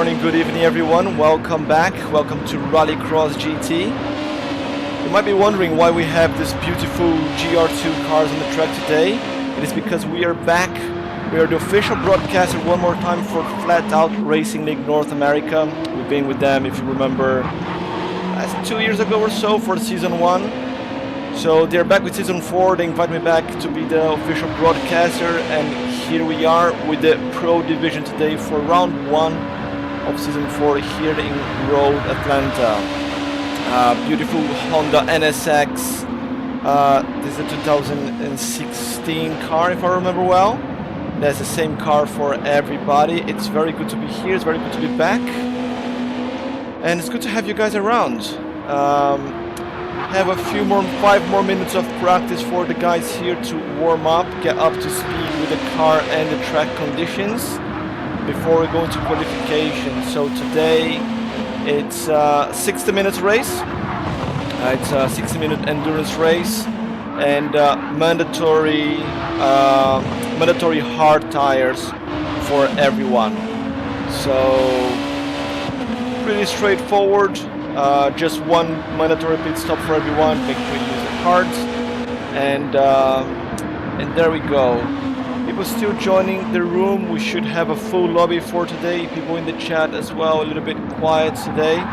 morning, good evening everyone. Welcome back. Welcome to Rallycross GT. You might be wondering why we have this beautiful GR2 cars on the track today. It is because we are back. We are the official broadcaster one more time for Flatout Racing League North America. We've been with them, if you remember, 2 years ago or so for season 1. So they're back with season 4. They invited me back to be the official broadcaster, and here we are with the Pro Division today for round 1 of season 4 here in Road, Atlanta. Beautiful Honda NSX. This is a 2016 car, if I remember well. That's the same car for everybody. It's very good to be here. It's very good to be back, and it's good to have you guys around. Have a 5 more minutes of practice for the guys here to warm up, get up to speed with the car and the track conditions before we go into qualification. So today it's a 60 minutes race. It's a 60-minute endurance race, and mandatory hard tires for everyone. So pretty straightforward. Just one mandatory pit stop for everyone. Make sure you use the cards, and there we go. People still joining the room. We should have a full lobby for today. People in the chat as well. A little bit quiet today,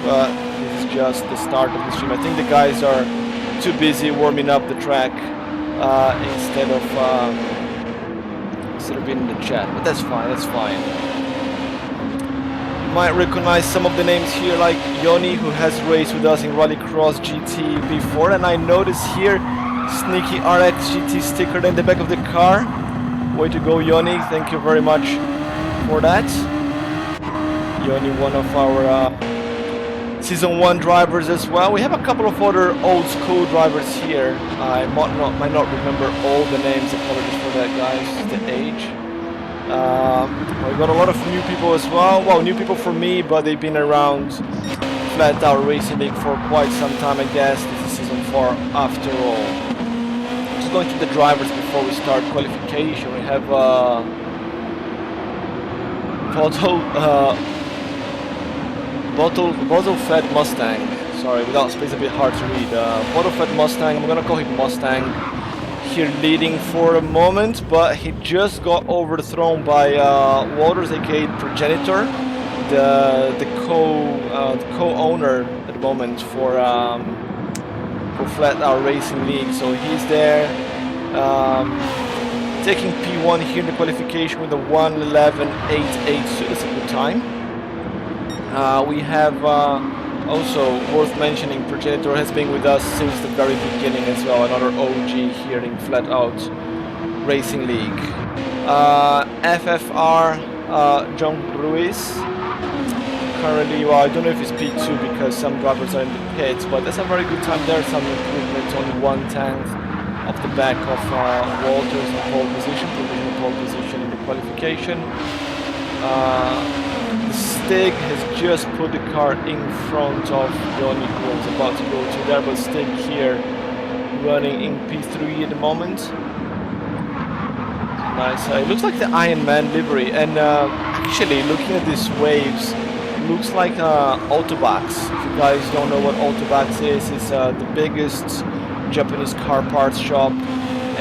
but this is just the start of the stream. I think the guys are too busy warming up the track instead of being in the chat. But that's fine. That's fine. Might recognize some of the names here, like Yoni, who has raced with us in Rallycross GT before, and I notice here Sneaky RX GT sticker in the back of the car. Way to go, Yoni, thank you very much for that. Yoni, one of our season 1 drivers as well. We have a couple of other old school drivers here. I might not remember all the names, apologies for that, guys, the age. We got a lot of new people as well. Well, new people for me, but they've been around Flatout Racing League for quite some time, I guess. This is season 4 after all. Just going to the drivers before we start qualification. We have bottle-fed Mustang. Sorry, without space, a bit hard to read. Bottle-fed Mustang. I'm gonna call him Mustang. Here leading for a moment, but he just got overthrown by Waters, aka Progenitor, the co-owner at the moment for Flatout Racing League. So he's there, taking P1 here in the qualification with a 1:11.88. So that's a good time. We have also worth mentioning, Progenitor has been with us since the very beginning as well, another OG here in Flatout Racing League. FFR John Ruiz, currently, well, I don't know if it's P2 because some drivers are in the pits, but that's a very good time there, some improvements, only 1/10 of the back of Walters in pole position, provisional pole position in the qualification. Stig has just put the car in front of Yoni, who was about to go to there, but Stig here running in P3 at the moment. Nice. It looks like the Iron Man livery, and actually looking at these waves, looks like Autobax. If you guys don't know what Autobax is, it's the biggest Japanese car parts shop,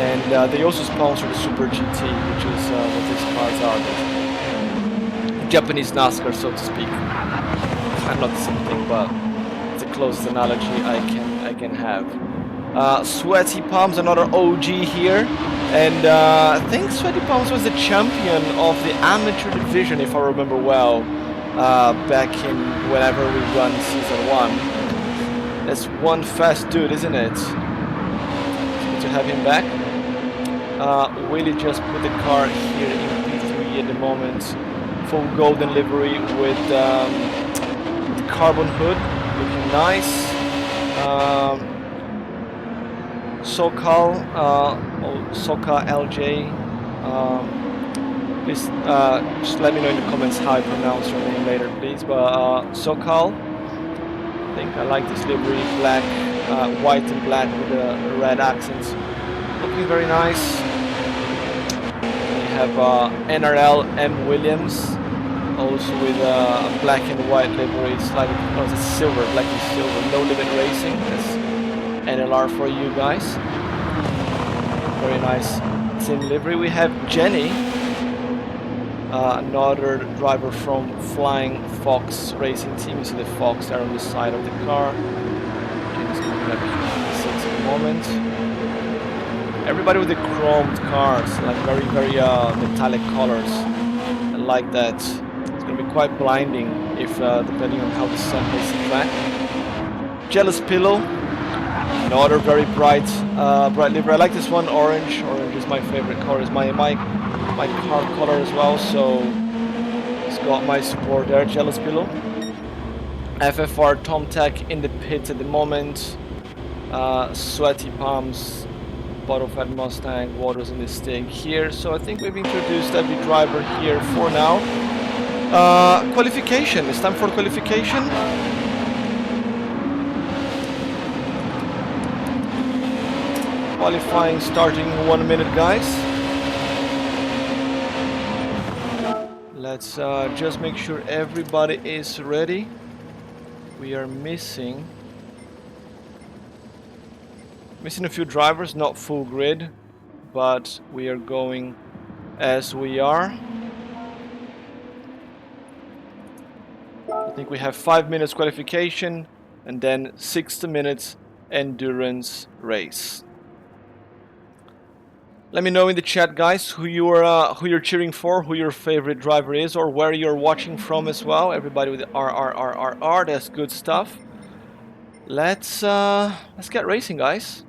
and they also sponsor the Super GT, which is what these cars are. Japanese NASCAR, so to speak. I'm not the same thing, but it's the closest analogy I can have. Sweaty Palms, another OG here, and I think Sweaty Palms was the champion of the amateur division, if I remember well, back in whenever we run season 1. That's one fast dude, isn't it? It's good to have him back. Willie just put the car here in P3 at the moment. Full golden livery with carbon hood, looking nice. Sokal LJ. Please just let me know in the comments how I pronounce your name later, please. But Sokal, I think I like this livery, black, white and black with the red accents. Looking very nice. We have NRL M Williams. also with a black and white livery, slightly, no, it's silver, black and silver, No Limit Racing. That's NLR for you guys. Very nice team livery. We have Jenny, another driver from Flying Fox Racing Team. You see the fox there on the side of the car. Jenny's coming up at the moment. Everybody with the chromed cars, like very metallic colors. I like that. It's gonna be quite blinding if depending on how the sun hits the track. Jealous Pillow, another very bright livery. I like this one, orange. Orange is my favorite color. It's my car color as well, so it's got my support there. Jealous Pillow. FFR Tom Tech in the pits at the moment. Sweaty Palms, Bottle Fat Mustang, Waters in the Stig here. So I think we've introduced every driver here for now. Qualification. It's time for qualification. Qualifying starting in 1 minute, guys. Let's just make sure everybody is ready. We are missing a few drivers, not full grid, but we are going as we are. I think we have 5 minutes qualification and then 60 minutes endurance race. Let me know in the chat, guys, who you're cheering for, who your favorite driver is, or where you're watching from as well. Everybody with R, that's good stuff. Let's get racing, guys.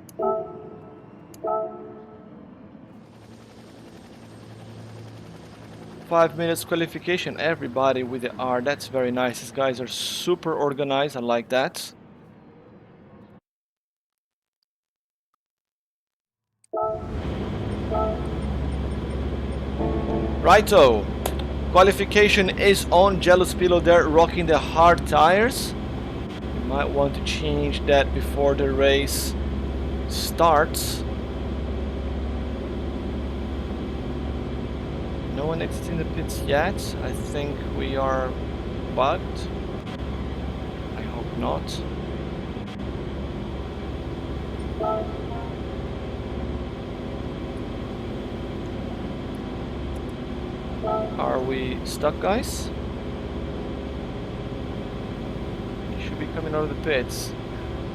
Five minutes qualification, everybody with the R. That's very nice. These guys are super organized. I like that. Righto. Qualification is on. Jealous Pillow there, rocking the hard tires. You might want to change that before the race starts. No one exiting the pits yet. I think we are bugged. I hope not. Are we stuck, guys? You should be coming out of the pits.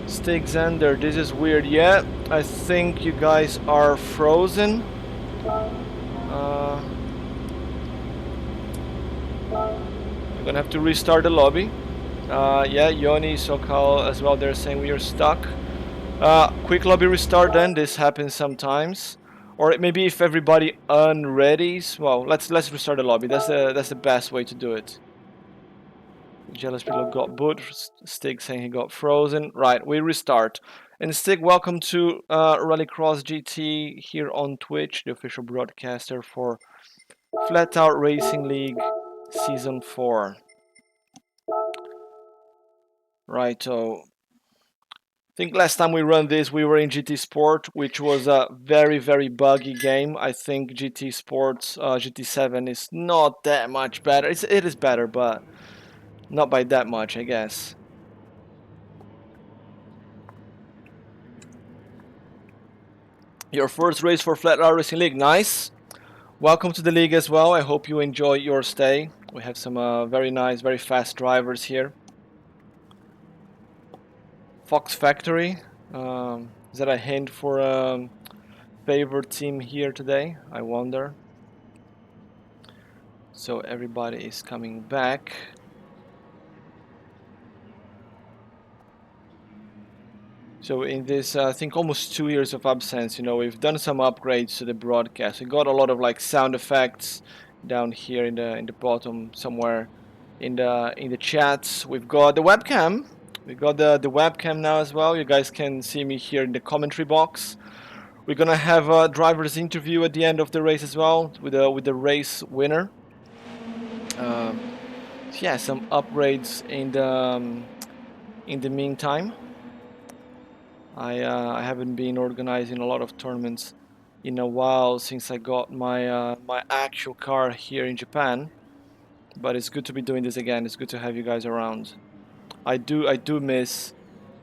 Stig Xander, this is weird. Yeah, I think you guys are frozen. I'm gonna have to restart the lobby. Yeah, Yoni, Sokal as well, they're saying we are stuck. Quick lobby restart then, this happens sometimes. Or maybe if everybody unreadies, well, let's restart the lobby. That's the best way to do it. Jealous Pillow got boot. Stig saying he got frozen. Right, we restart. And Stig, welcome to Rallycross GT here on Twitch, the official broadcaster for Flatout Racing League Season 4. Righto. I think last time we run this, we were in GT Sport, which was a very buggy game. I think GT Sports, GT7 is not that much better. It is better, but not by that much, I guess. Your first race for Flatout Racing League, nice. Welcome to the league as well. I hope you enjoy your stay. We have some very nice, very fast drivers here. Fox Factory. Is that a hint for a favorite team here today? I wonder. So everybody is coming back. So in this, I think almost 2 years of absence, you know, we've done some upgrades to the broadcast. We got a lot of like sound effects down here in the bottom somewhere in the chats. We've got the webcam. We got the webcam now as well. You guys can see me here in the commentary box. We're gonna have a driver's interview at the end of the race as well with the race winner. Yeah, some upgrades in the meantime. I haven't been organizing a lot of tournaments in a while since I got my my actual car here in Japan. But it's good to be doing this again. It's good to have you guys around. I do miss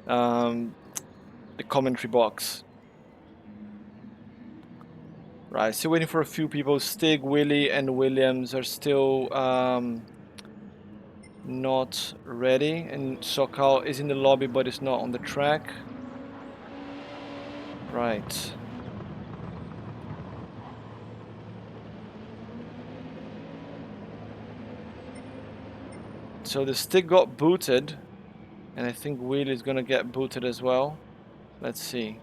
the commentary box. Right, still waiting for a few people. Stig, Willie, and Williams are still not ready, and Sokal is in the lobby but is not on the track. Right. So the Stig got booted, and I think Willie is gonna get booted as well. Let's see.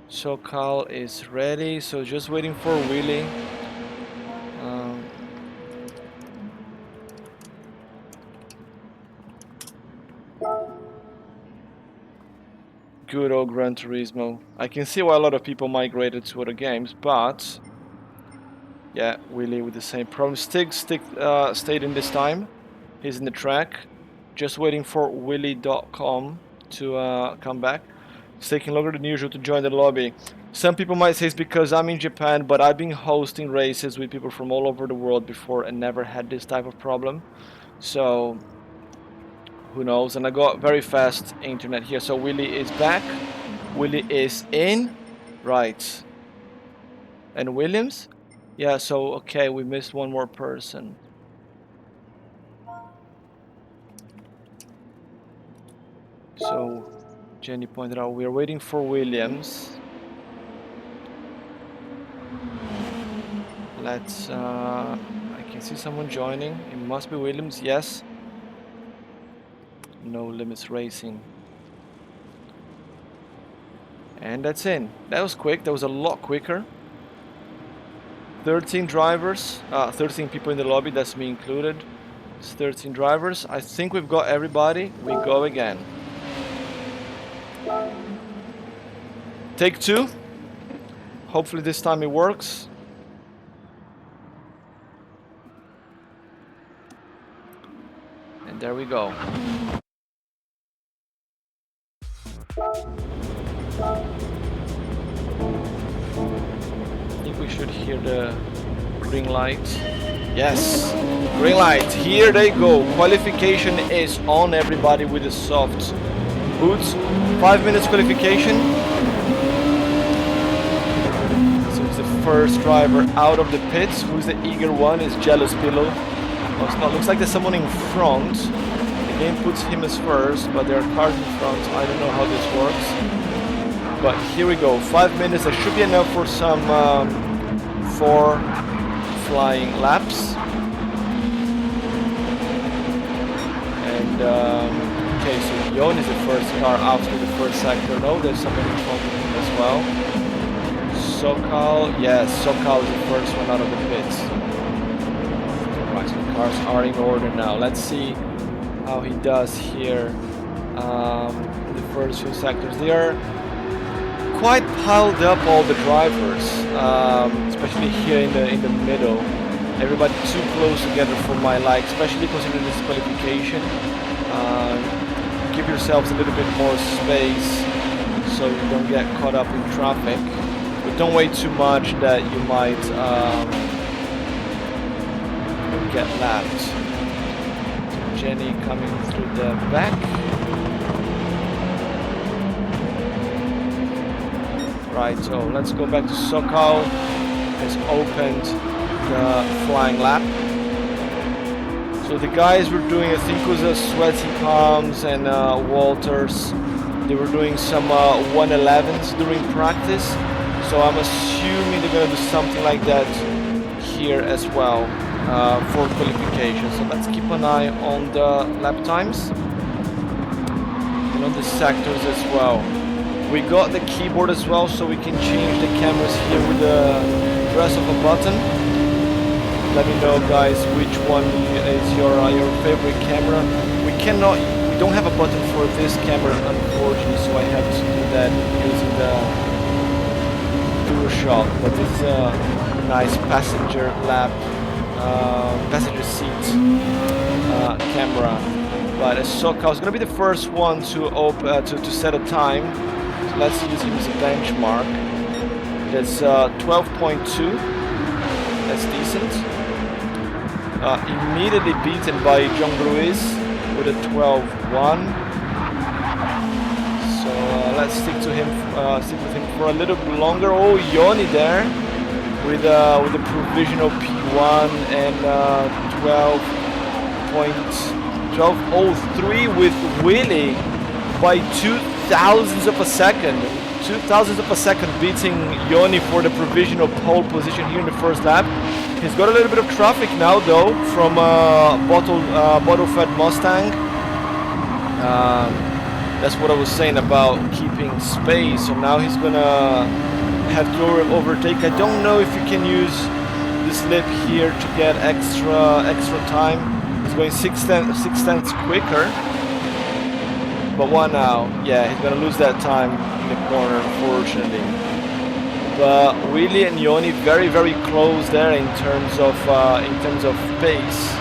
Sokal is ready, so just waiting for Willie. Good old Gran Turismo. I can see why a lot of people migrated to other games, but yeah, Willie with the same problem. Stig stayed in this time. He's in the track. Just waiting for Willie.com to come back. It's taking longer than usual to join the lobby. Some people might say it's because I'm in Japan, but I've been hosting races with people from all over the world before and never had this type of problem. So who knows? And I got very fast internet here. So Willie is back. Willie is in. Right. And Williams? Yeah, so okay, we missed one more person. So Jenny pointed out we are waiting for Williams. Let's I can see someone joining. It must be Williams, yes. No Limits Racing. And that's in. That was quick. That was a lot quicker. 13 drivers, 13 people in the lobby, that's me included. It's 13 drivers. I think we've got everybody. We go again. Take two. Hopefully this time it works. And there we go. I think we should hear the green light. Yes, green light. Here they go. Qualification is on, everybody, with the soft boots. 5 minutes qualification. So it's the first driver out of the pits. Who's the eager one? Is Jealous Pillow. Well, looks like there's someone in front. The game puts him as first, but there are cars in front. I don't know how this works. But here we go, 5 minutes. That should be enough for some 4 flying laps. And okay, so Yon is the first car after the first sector. No, there's someone in front of him as well. Sokal, yes, Sokal is the first one out of the pits. Right, so the cars are in order now. Let's see how he does here in the first few sectors. They are quite piled up, all the drivers, especially here in the middle. Everybody too close together for my like, especially considering this qualification. Give yourselves a little bit more space so you don't get caught up in traffic. But don't wait too much that you might get lapped. Jenny coming through the back. Right, so let's go back to Sokal. Has opened the flying lap. So the guys were doing, I think it was a Sweaty Palms and Walters. They were doing some 111s during practice. So I'm assuming they're gonna do something like that here as well for qualification. So let's keep an eye on the lap times and on the sectors as well. We got the keyboard as well, so we can change the cameras here with the press of a button. Let me know, guys, which one is your favorite camera. We don't have a button for this camera, unfortunately, so I have to do that using the DualShock. But this is a nice passenger lap, passenger seat camera. But Sokal is gonna be the first one to set a time. So let's use him as a benchmark. That's 12.2. that's decent. Immediately beaten by John Ruiz with a 12-1. So let's stick with him for a little bit longer. Oh, Yoni there with a provisional P1 and 12.1203 with Willie by 2,000ths of a second. 2,000ths of a second beating Yoni for the provisional pole position here in the first lap. He's got a little bit of traffic now though from bottle-fed Mustang. That's what I was saying about keeping space. So now he's gonna have to overtake. I don't know if you can use the slip here to get extra time. He's going 6/10 quicker. But what now? Yeah, he's gonna lose that time in the corner, unfortunately. But Willie and Yoni very close there in terms of pace.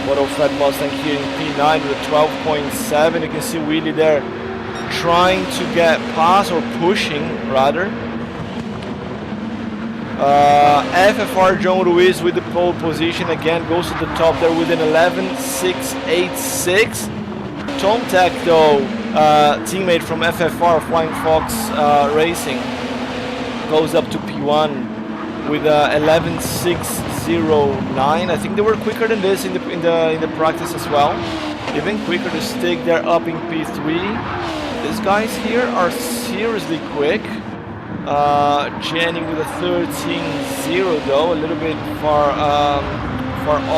Auto-fed Mustang here in P9 with a 12.7. You can see Willie there trying to get past, or pushing rather. FFR John Ruiz with the pole position again, goes to the top there with an 11.686. Tom Tech though, teammate from FFR Flying Fox Racing, goes up to P1 with 11.609. I think they were quicker than this in the practice as well. Even quicker to stick there up in P3. These guys here are seriously quick. Jenny with a 13.0 though, a little bit far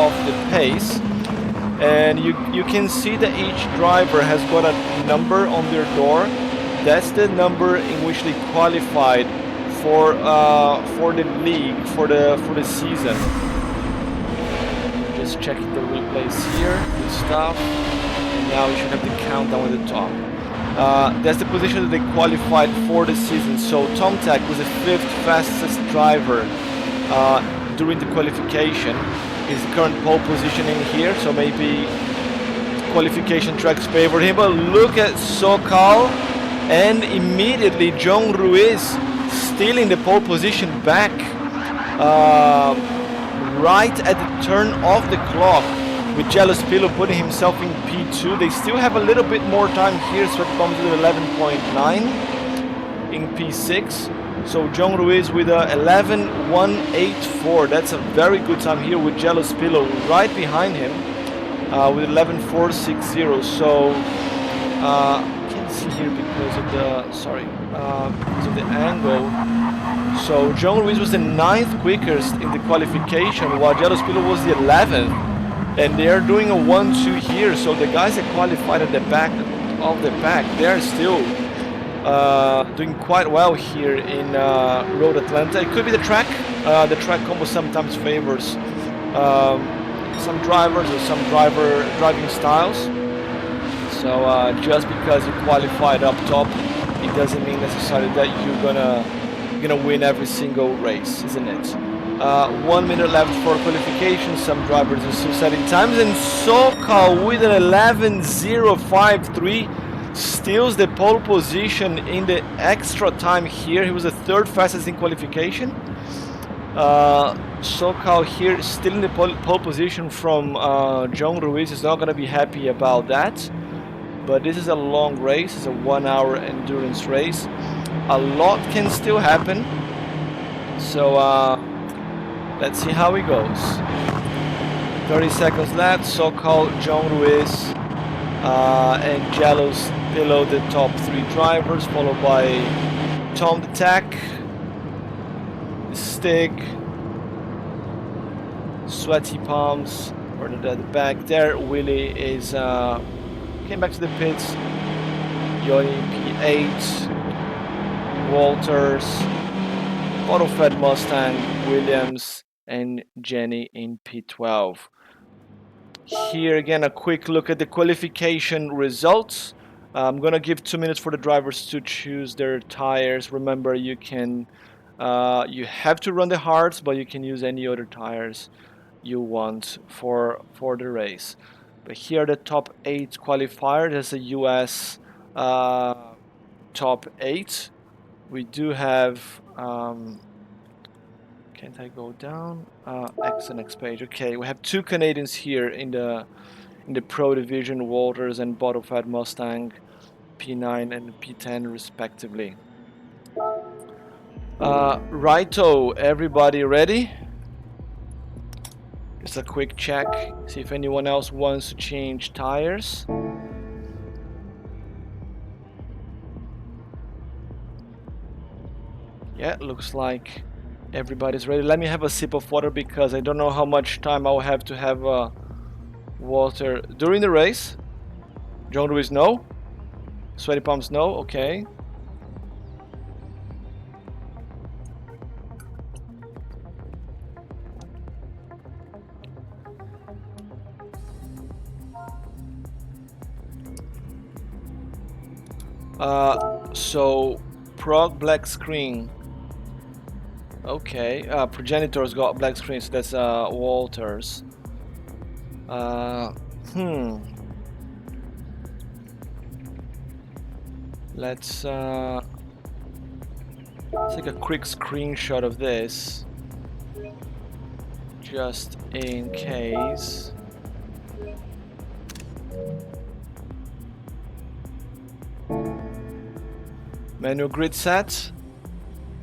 off the pace. And you can see that each driver has got a number on their door. That's the number in which they qualified for the league for the season. Just checking the replays here. Good stuff. And now we should have the countdown at the top. That's the position that they qualified for the season. So Tom Tech was the 5th fastest driver during the qualification. His current pole positioning here, so maybe qualification tracks favored him. But look at SoCal, and immediately John Ruiz stealing the pole position back right at the turn of the clock, with Jealous Pillow putting himself in P2. They still have a little bit more time here, so it comes to 11.9 in P6. So John Ruiz with a 11.184. That's a very good time here with Jealous Pillow right behind him with 11.460. So you can see here because of the because of the angle. So John Ruiz was the 9th quickest in the qualification, while Jealous Pillow was the 11th. And they are doing a 1-2 here. So the guys that qualified at the back of the pack, they are still doing quite well here in Road Atlanta. It could be the track. The track combo sometimes favors some drivers or some driving styles. So just because you qualified up top, it doesn't mean necessarily that you're gonna win every single race, isn't it? 1 minute left for qualification. Some drivers are still setting times, and SoCal with an 11.053 steals the pole position in the extra time here. He was the 3rd fastest in qualification. SoCal here still in the pole position from John Ruiz. Is not going to be happy about that. But this is a long race. It's a 1-hour endurance race. A lot can still happen. So let's see how it goes. 30 seconds left. SoCal, John Ruiz, and Jealous Pillow, the top 3 drivers, followed by Tom the Tech, Stig, Sweaty Palms, or the back there. Willie is came back to the pits. Yoni P8, Walters, Auto-fed Mustang, Williams, and Jenny in P12. Here again, a quick look at the qualification results. I'm gonna give 2 minutes for the drivers to choose their tires. Remember, you can you have to run the hards, but you can use any other tires you want for the race. But here are the top 8 qualifiers. There's a US top 8. We do have Can't I go down? X and X page. Okay, we have 2 Canadians here in the Pro Division, Walters and Bottlefed Mustang, P9 and P10 respectively. Righto, everybody ready? Just a quick check, see if anyone else wants to change tires. Yeah, looks like everybody's ready. Let me have a sip of water because I don't know how much time I'll have to have water during the race. John Lewis, no. Sweaty palms, no. Okay. So prog black screen. Okay. Progenitor's got black screen, so that's Walters. Let's take a quick screenshot of this, just in case. Manual grid set.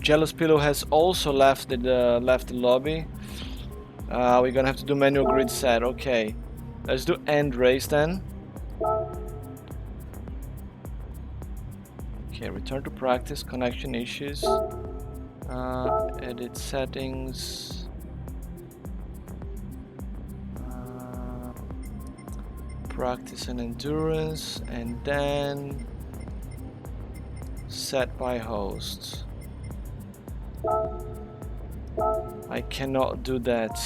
Jealous Pillow has also left the lobby. We're gonna have to do manual grid set. Okay, let's do end race then. Okay, return to practice. Connection issues. Edit settings. Practice and endurance, and then set by host. I cannot do that.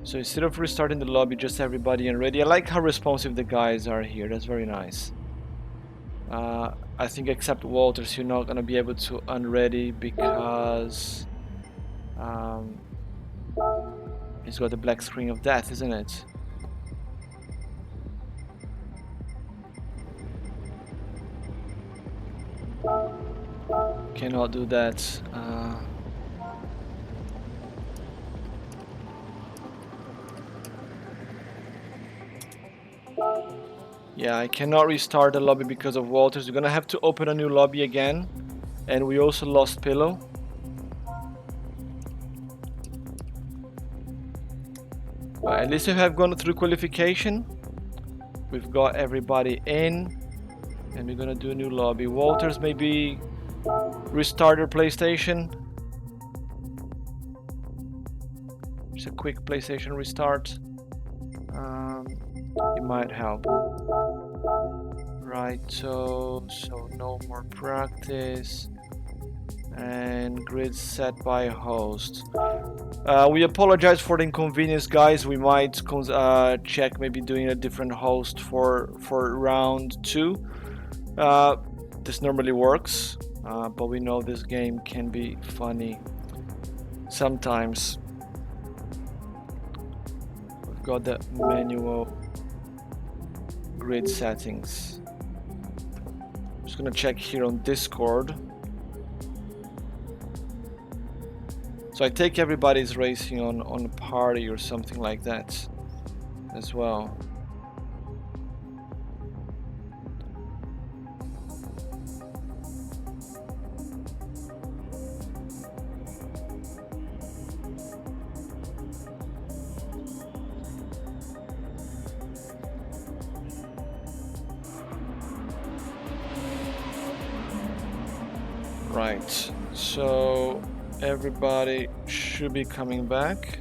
So instead of restarting the lobby, just everybody and ready. I like how responsive the guys are here. That's very nice. I think except Walters, you're not gonna be able to unready because he's got the black screen of death, isn't it? Cannot do that. Yeah, I cannot restart the lobby because of Walters. We're gonna have to open a new lobby again, and we also lost Pillow. Well, at least we have gone through qualification. We've got everybody in, and we're gonna do a new lobby. Walters, maybe restart your PlayStation. Just a quick PlayStation restart. It might help. Right, so no more practice. And grid set by host. We apologize for the inconvenience, guys. We might check maybe doing a different host for round 2. This normally works, but we know this game can be funny sometimes. We've got the manual grid settings. I'm just gonna check here on Discord. So I take everybody's racing on party or something like that as well. Right, so everybody should be coming back.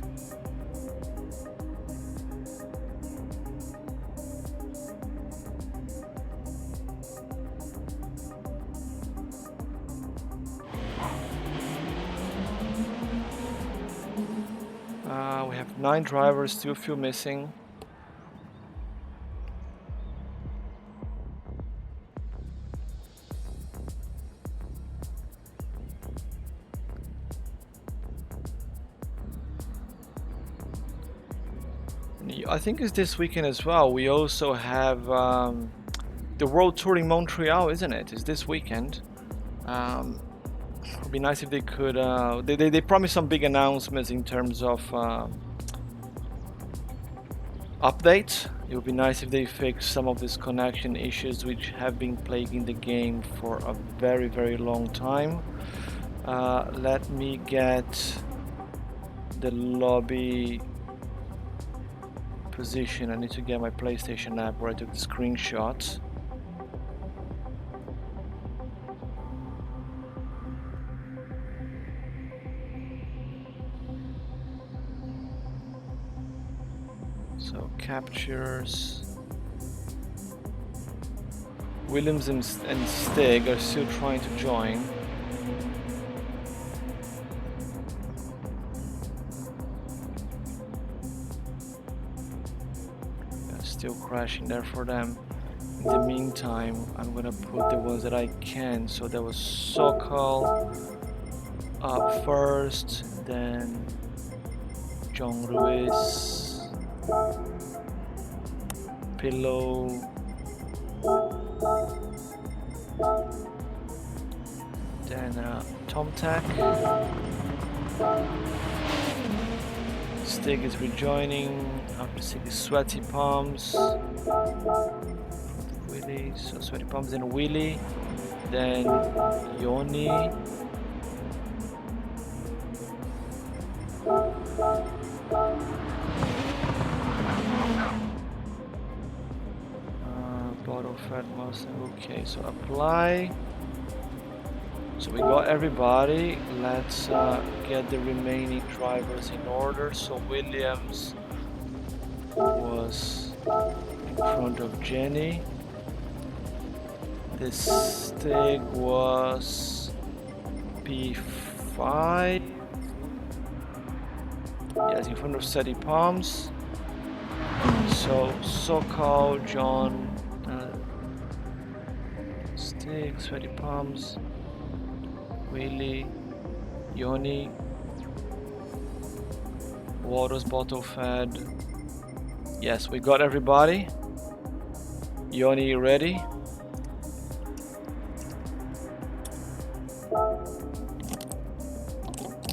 We have 9 drivers, still a few missing. I think it's this weekend as well. We also have the World Tour in Montreal, isn't it? It's this weekend. It'd be nice if they could. They promised some big announcements in terms of updates. It would be nice if they fix some of these connection issues which have been plaguing the game for a very, very long time. Let me get the lobby position. I need to get my PlayStation app where I took the screenshot. So captures. Williams and Stig are still trying to join. Still crashing there for them. In the meantime, I'm gonna put the ones that I can. So there was Sokol up first, then John Ruiz, Pillow, then Tomtak. Stig is rejoining after seeing Sweaty Palms. Willie, so Sweaty Palms, then Willie, then Yoni. Bottle fat Mustang. Okay, so apply. So we got everybody. Let's get the remaining drivers in order. So Williams was in front of Jenny. This Stig was P5. Yes, in front of Steady Palms. So Sokol, John, Stig, Sweaty Palms, Willie, Yoni, Waters bottle fed. Yes, we got everybody. Yoni ready.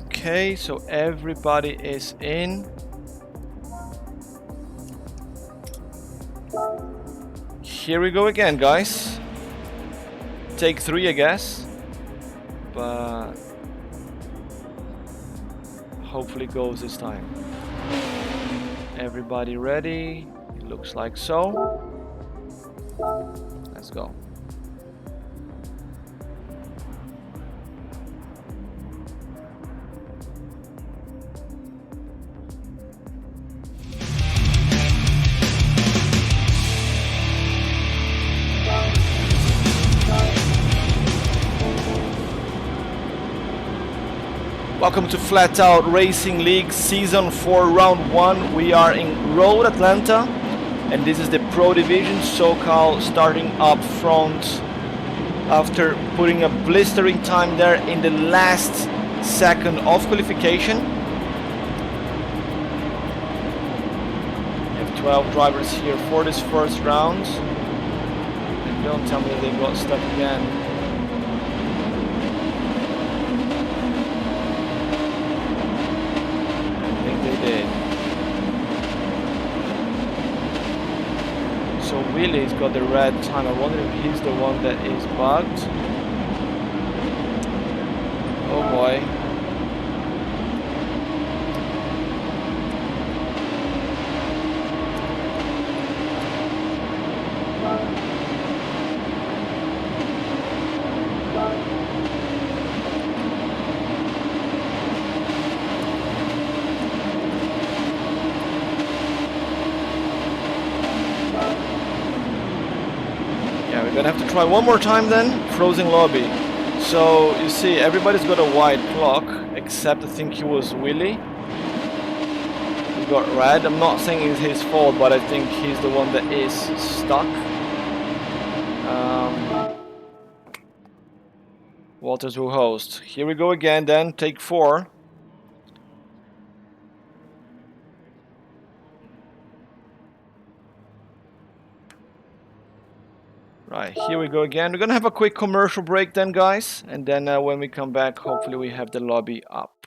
Okay, so everybody is in. Here we go again, guys. Take 3, I guess. But hopefully goes this time. Everybody ready? It looks like so. Let's go. Welcome to Flatout Racing League Season 4 Round 1. We are in Road Atlanta and this is the Pro Division. Sokol starting up front after putting a blistering time there in the last second of qualification. We have 12 drivers here for this first round. And don't tell me they got stuck again. So Willie's got the red time. I wonder if he's the one that is bugged. Oh boy. We're gonna have to try one more time then. Frozen lobby. So you see, everybody's got a white clock, except I think he was Willie. He got red. I'm not saying it's his fault, but I think he's the one that is stuck. Walters will host. Here we go again then. Take 4. Right, here we go again. We're gonna have a quick commercial break then, guys, and then when we come back, hopefully we have the lobby up.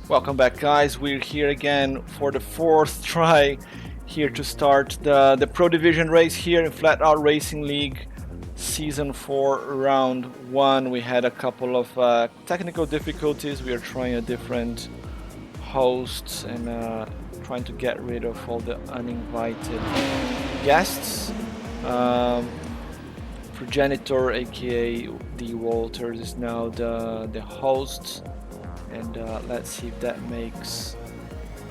Welcome back, guys. We're here again for the fourth try here to start the Pro Division race here in Flatout Racing League Season 4 Round 1. We had a couple of technical difficulties. We are trying a different hosts and trying to get rid of all the uninvited guests. Progenitor, aka D. Walters, is now the host. And let's see if that makes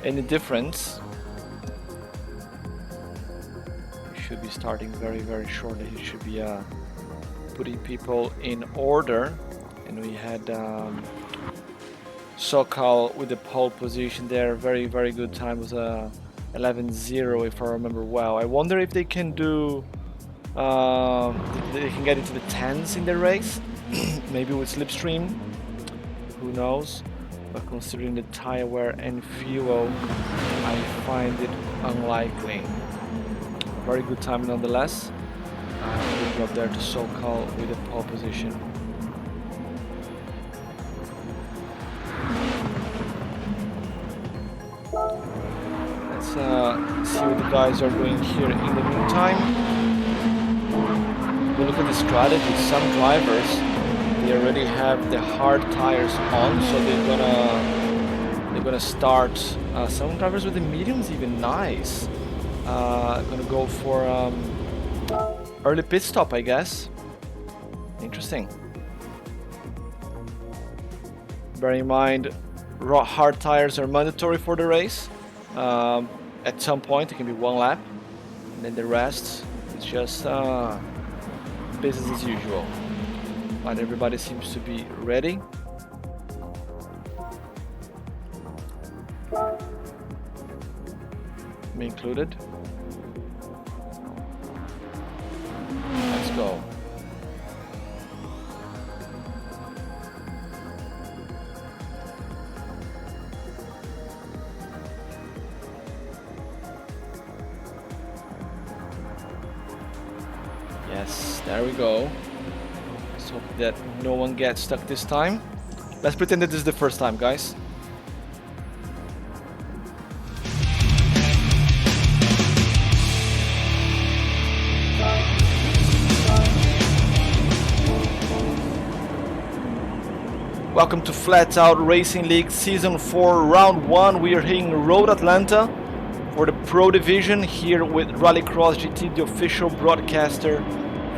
any difference. We should be starting very shortly. He should be putting people in order. And we had Sokal with the pole position there. Very good time. It was 11-0 if I remember well. I wonder if they can do they can get into the 10s in the race. Maybe with slipstream, who knows. But considering the tire wear and fuel, I find it unlikely. Very good time nonetheless. Good job there to Sokal with the pole position. see what the guys are doing here in the meantime. But look at the strategy. Some drivers, they already have the hard tires on, so they're gonna start. Some drivers with the mediums, even nice. Gonna go for early pit stop, I guess. Interesting. Bear in mind, hard tires are mandatory for the race. At some point, it can be one lap, and then the rest is just business as usual. But everybody seems to be ready. Me included. Let's go. Yes, there we go. Let's hope that no one gets stuck this time. Let's pretend that this is the first time, guys. Welcome to Flatout Racing League Season 4 Round 1. We are here in Road Atlanta for the Pro Division here with Rallycross GT, the official broadcaster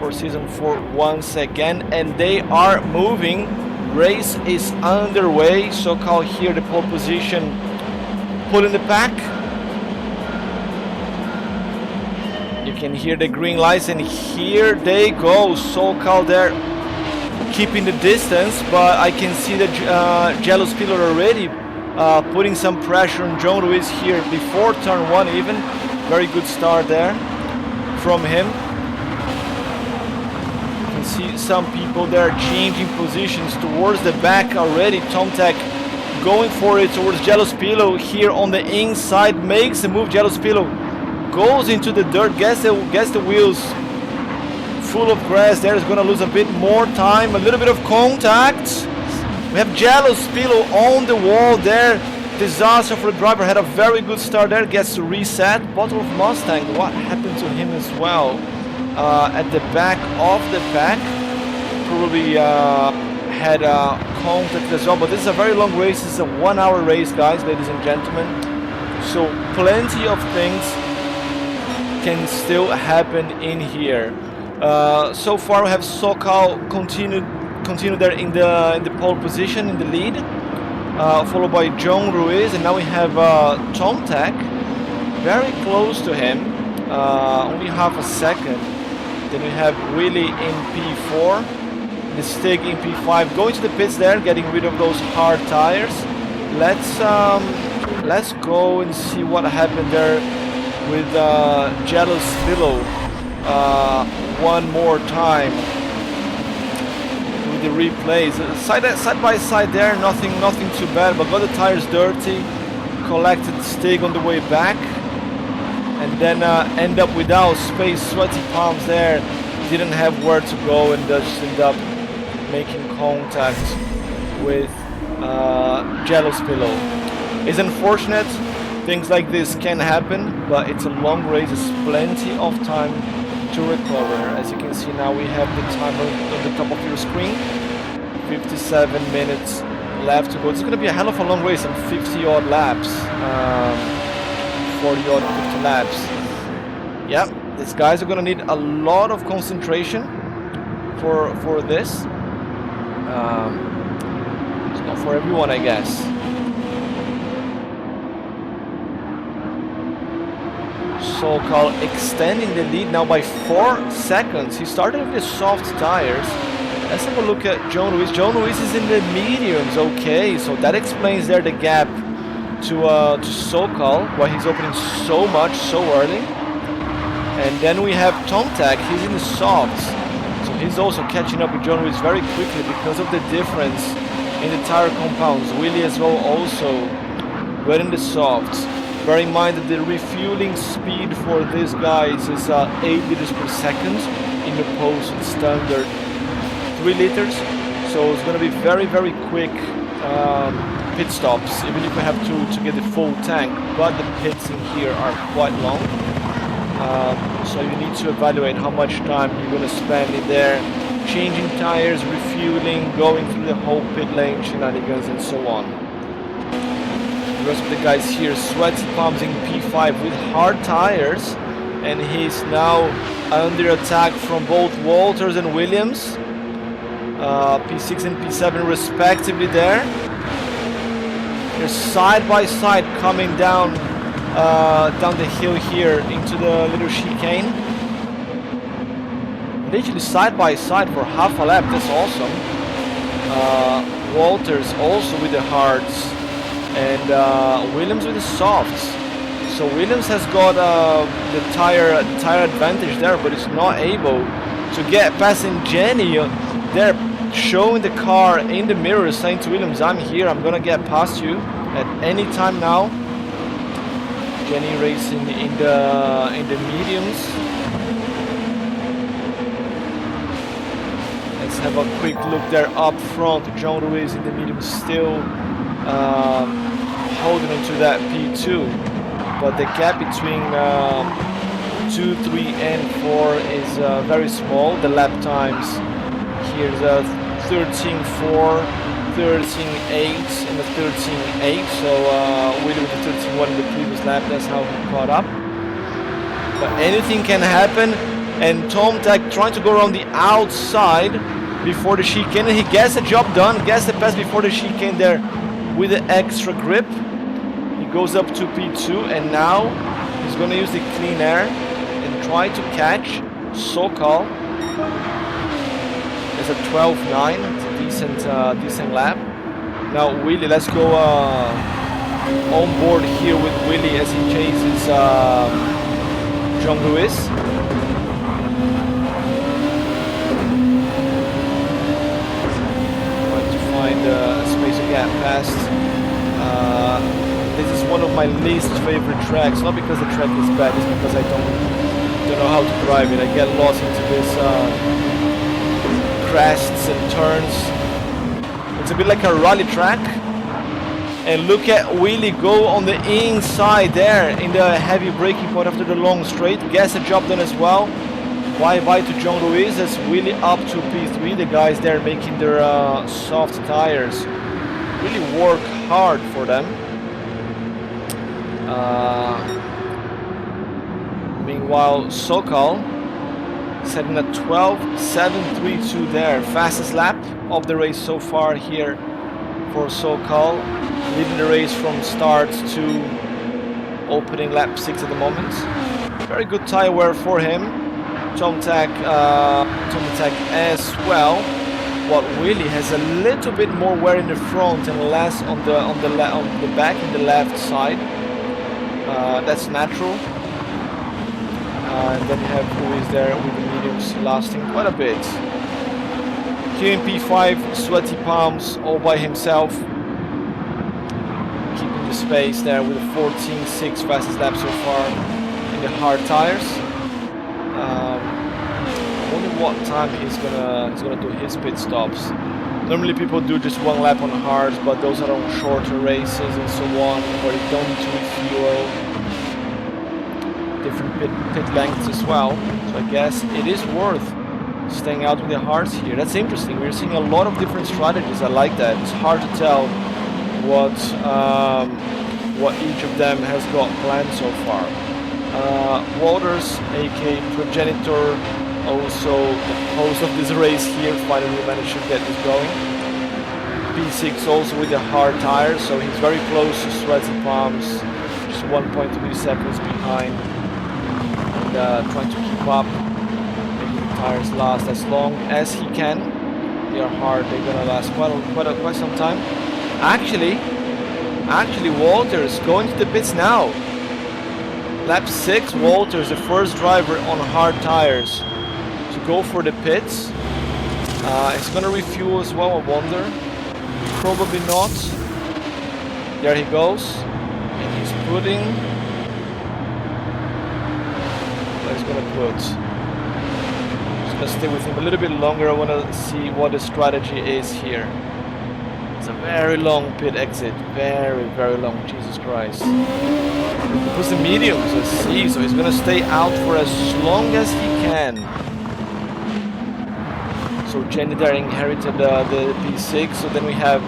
for Season 4 once again. And they are moving. Race is underway. SoCal here, the pole position, pulling the pack. You can hear the green lights and here they go. SoCal there, keeping the distance, but I can see the Jealous Pillar already putting some pressure on John Ruiz here before turn 1 even. Very good start there from him. You can see some people there changing positions towards the back already. Tomtek going for it towards Jealous Pillow here on the inside, makes the move. Jealous Pillow goes into the dirt, gets the wheels full of grass. There is going to lose a bit more time. A little bit of contact. We have Jealous Pillow on the wall there. Disaster for the driver. Had a very good start there. Gets to reset. Bottle of Mustang. What happened to him as well? At the back of the pack. Probably had contact as well. But this is a very long race. This is a 1 hour race, guys, ladies and gentlemen. So plenty of things can still happen in here. So far we have SoCal continue there in the pole position, in the lead, followed by John Ruiz, and now we have Tomtek very close to him, only half a second. Then we have Willie in P4, the Stig in P5, going to the pits there, getting rid of those hard tires. Let's go and see what happened there with Jealous Pillow. One more time with the replays. Side by side there, nothing too bad, but got the tires dirty, collected Stig on the way back, and then end up without space, sweaty palms there, didn't have where to go, and just end up making contact with Jealous Pillow. It's unfortunate, things like this can happen, but it's a long race, there's plenty of time to recover. As you can see now, we have the timer on the top of your screen. 57 minutes left to go. It's going to be a hell of a long race, and 50 odd laps, 40 odd 50 laps. Yeah, these guys are going to need a lot of concentration for this. It's not for everyone, I guess. SoCal extending the lead now by 4 seconds. He started with the soft tires. Let's have a look at John Ruiz. John Ruiz is in the mediums. Okay, so that explains there the gap to SoCal, why he's opening so much so early. And then we have Tomtek. He's in the softs, so he's also catching up with John Ruiz very quickly because of the difference in the tire compounds. Willie as well also right in the softs. Bear in mind that the refueling speed for these guys is 8 liters per second, in opposed to the standard 3 liters. So it's going to be very, very quick pit stops, even if we have to get the full tank, but the pits in here are quite long. So you need to evaluate how much time you're going to spend in there, changing tires, refueling, going through the whole pit lane shenanigans and so on. The rest of the guys here, Sweaty Palms in P5 with hard tires, and he's now under attack from both Walters and Williams. P6 and P7 respectively there. They're side by side coming down the hill here into the little chicane. Literally side by side for half a lap, that's awesome. Walters also with the hards, and Williams with the softs. So Williams has got the tire advantage there, but is not able to get past Jenny. They're showing the car in the mirror, saying to Williams, I'm here, I'm gonna get past you at any time now. Jenny racing in the mediums. Let's have a quick look there up front. John Lewis in the mediums still holding on to that P2, but the gap between 2, 3 and 4 is very small. The lap times here is 13.4, 13.8 and a 13.8, so Willie with the 13.1 in the previous lap, that's how he caught up. But anything can happen, and Tom Tech trying to go around the outside before the chicane, and he gets the job done, gets the pass before the chicane there with the extra grip. He goes up to P2, and now he's going to use the clean air and try to catch Sokol. It's a 12.9, it's a decent lap. Now Willie, let's go on board here with Willie as he chases John Lewis. Trying to find a space to get past. This is one of my least favorite tracks, not because the track is bad, it's because I don't know how to drive it. I get lost into this crests and turns. It's a bit like a rally track. And look at Willie go on the inside there in the heavy braking point after the long straight. Gets the job done as well. Bye-bye to John Lewis as Willie up to P3. The guys there making their soft tires really work hard for them. Meanwhile, Sokol setting a 12.732 there. Fastest lap of the race so far here for Sokol. Leading the race from start to opening lap 6 at the moment. Very good tire wear for him. Tom Tech as well. But Willie has a little bit more wear in the front and less on the back in the left side. That's natural. And then you have Lewis there with the mediums lasting quite a bit. Here in P5, Sweaty Palms all by himself. Keeping the space there with a 14.6 fastest lap so far in the hard tires. I wonder what time he's gonna do his pit stops. Normally people do just one lap on hards, but those are on shorter races and so on, where you don't need to refuel. Different pit lengths as well. So I guess it is worth staying out with the hards here. That's interesting. We're seeing a lot of different strategies. I like that. It's hard to tell what each of them has got planned so far. Walters, aka Progenitor, also the host of this race here, finally managed to get this going. P6 also with the hard tires, so he's very close to Sweaty Palms, just 1.3 seconds behind, and trying to keep up, making the tires last as long as he can. They are hard, they're gonna last quite some time. Actually, Walters going to the pits now. Lap 6, Walters, the first driver on hard tires to go for the pits. He's gonna refuel as well, I wonder. Probably not. There he goes. And he's putting... What he's gonna put. Just gonna stay with him a little bit longer. I wanna see what the strategy is here. It's a very long pit exit, very, very long, Jesus Christ. He puts the mediums at C, so he's gonna stay out for as long as he can. So Jenny there inherited the P6, so then we have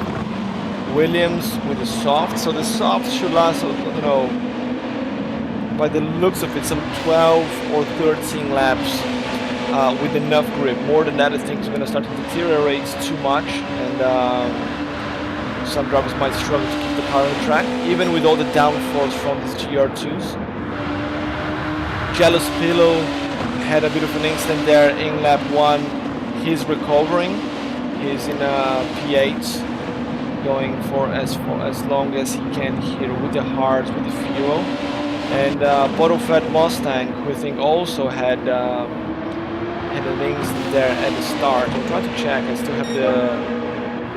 Williams with the soft, so the soft should last, you know, by the looks of it, some 12 or 13 laps with enough grip. More than that, I think it's going to start to deteriorate too much, and some drivers might struggle to keep the car on the track, even with all the downforce from these GR2s. Jealous Pillow had a bit of an incident there in lap 1. He's recovering. He's in P8, going for as long as he can here with the hearts, with the fuel. And Bottle-Fed Mustang, who I think also had an incident there at the start. I'm trying to check. I still have the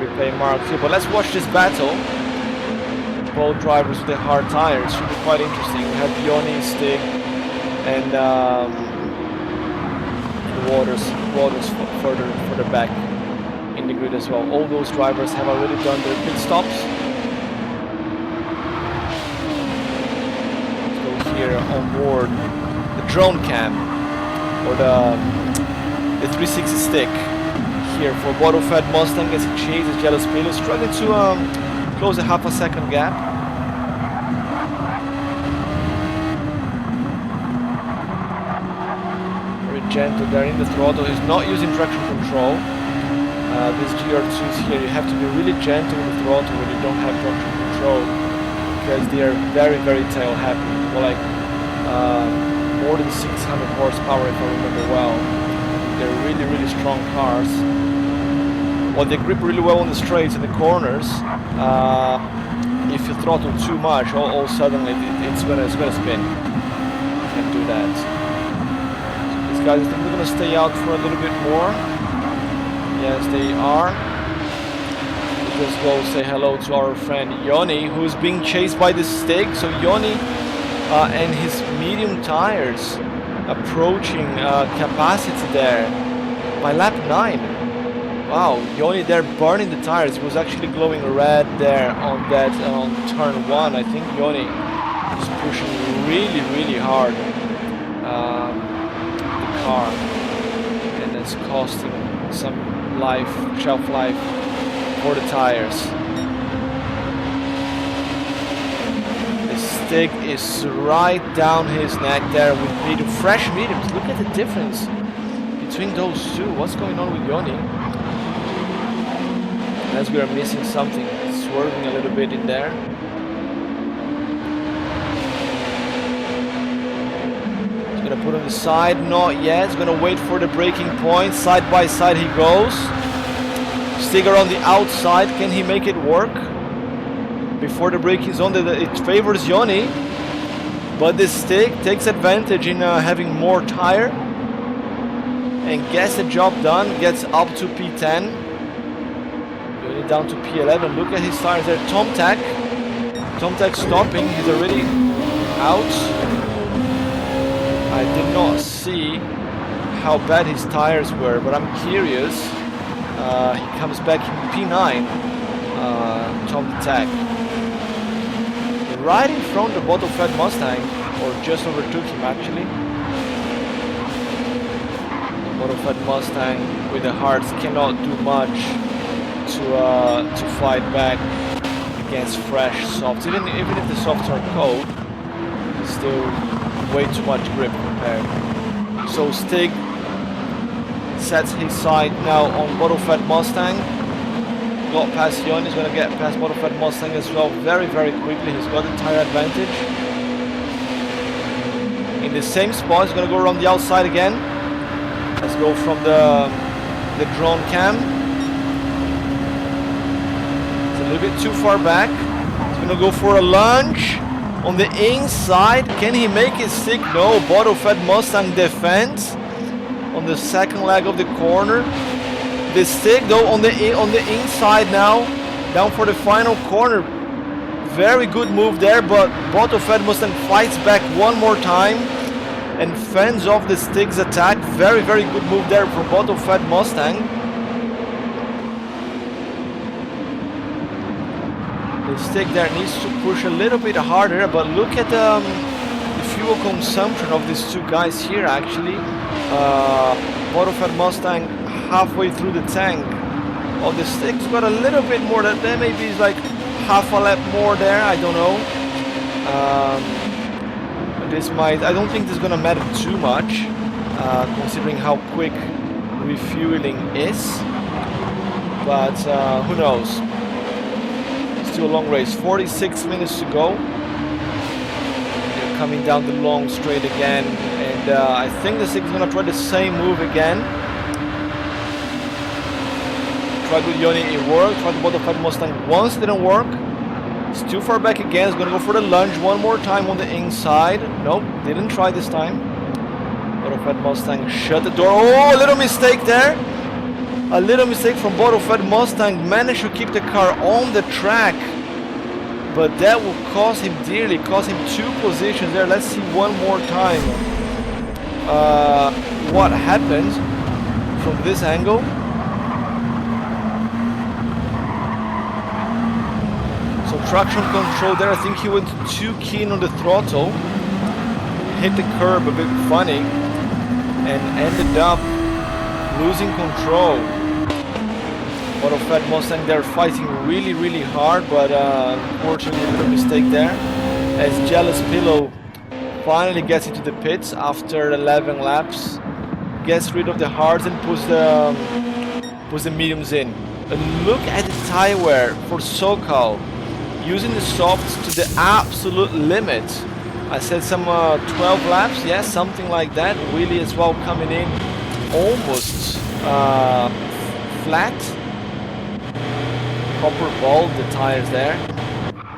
replay marked here. But let's watch this battle. Both drivers with the hard tires. Should be quite interesting. We have Yoni, Stig, and Waters further back in the grid as well. All those drivers have already done their pit stops. Let's go here on board the drone cam or the 360 stick here for Bottle-Fed Mustang as he chases Jealous Pillow, struggling to close a half a second gap. Gentle there in the throttle. He's not using traction control. These GR2s here, you have to be really gentle with the throttle when you don't have traction control, because they are very, very tail happy. Well, like more than 600 horsepower if I remember well. They're really, really strong cars. Well, they grip really well on the straights and the corners. If you throttle too much, all suddenly it's gonna spin. You can't do that. Guys, I think we're going to stay out for a little bit more. Yes, they are. We'll just go say hello to our friend Yoni, who's being chased by the Stig. So Yoni and his medium tires approaching capacity there by lap 9. Wow, Yoni there burning the tires. It was actually glowing red there on that on turn 1. I think Yoni is pushing really, really hard. Car, and it's costing some shelf life for the tires. The Stig is right down his neck there with fresh mediums. Look at the difference between those two. What's going on with Yoni? As we are missing something, swerving a little bit in there. Gonna put on the side, not yet. He's gonna wait for the braking point. Side by side he goes. Stig on the outside. Can he make it work before the braking zone? It favors Yoni, but the Stig takes advantage in having more tire and gets the job done. Gets up to P10. Yoni down to P11. Look at his tires there. Tom Tech stopping. He's already out. I did not see how bad his tires were, but I'm curious. He comes back in P9, Tom Tech. Right in front of the Bottle-Fed Mustang, or just overtook him actually. The Bottle-Fed Mustang with the hearts cannot do much to fight back against fresh softs. Even if the softs are cold, it's still way too much grip compared. So Stig sets his sight now on Bottle-Fed Mustang. Got past Yoni, he's going to get past Bottle-Fed Mustang as well very, very quickly. He's got the tire advantage. In the same spot, he's going to go around the outside again. Let's go from the drone cam. It's a little bit too far back. He's going to go for a lunge. On the inside, can he make it stick? No, Bottle-Fed Mustang defends on the second leg of the corner. The Stig though on the inside now, down for the final corner. Very good move there, but Bottle-Fed Mustang fights back one more time and fends off the Stig's attack. Very, very good move there for Bottle-Fed Mustang. The stick there needs to push a little bit harder, but look at the fuel consumption of these two guys here actually. Modified Mustang halfway through the tank. Oh, the stick's got a little bit more, that maybe is like half a lap more there, I don't know. This might, I don't think this is gonna matter too much, considering how quick refueling is. But who knows? Still a long race. 46 minutes to go. They're coming down the long straight again, and I think the stick is gonna try the same move again. Tried with Yoni, it worked. Tried the modified Mustang once, it didn't work. It's too far back again. It's gonna go for the lunge one more time on the inside. Nope, didn't try this time. Modified Mustang shut the door. Oh, a little mistake there. A little mistake from Modified Mustang. Managed to keep the car on the track, but that will cost him dearly. Cost him 2 positions there. Let's see one more time what happens from this angle. So traction control there, I think he went too keen on the throttle, hit the curb a bit funny, and ended up losing control. Modified Mustang there fighting really hard, but unfortunately a little mistake there. As Jealous Pillow finally gets into the pits after 11 laps, gets rid of the hards and puts the mediums in. And look at the tire wear for SoCal. Using the softs to the absolute limit. I said some 12 laps, yeah, something like that. Really as well coming in almost flat. Copper balled the tires there.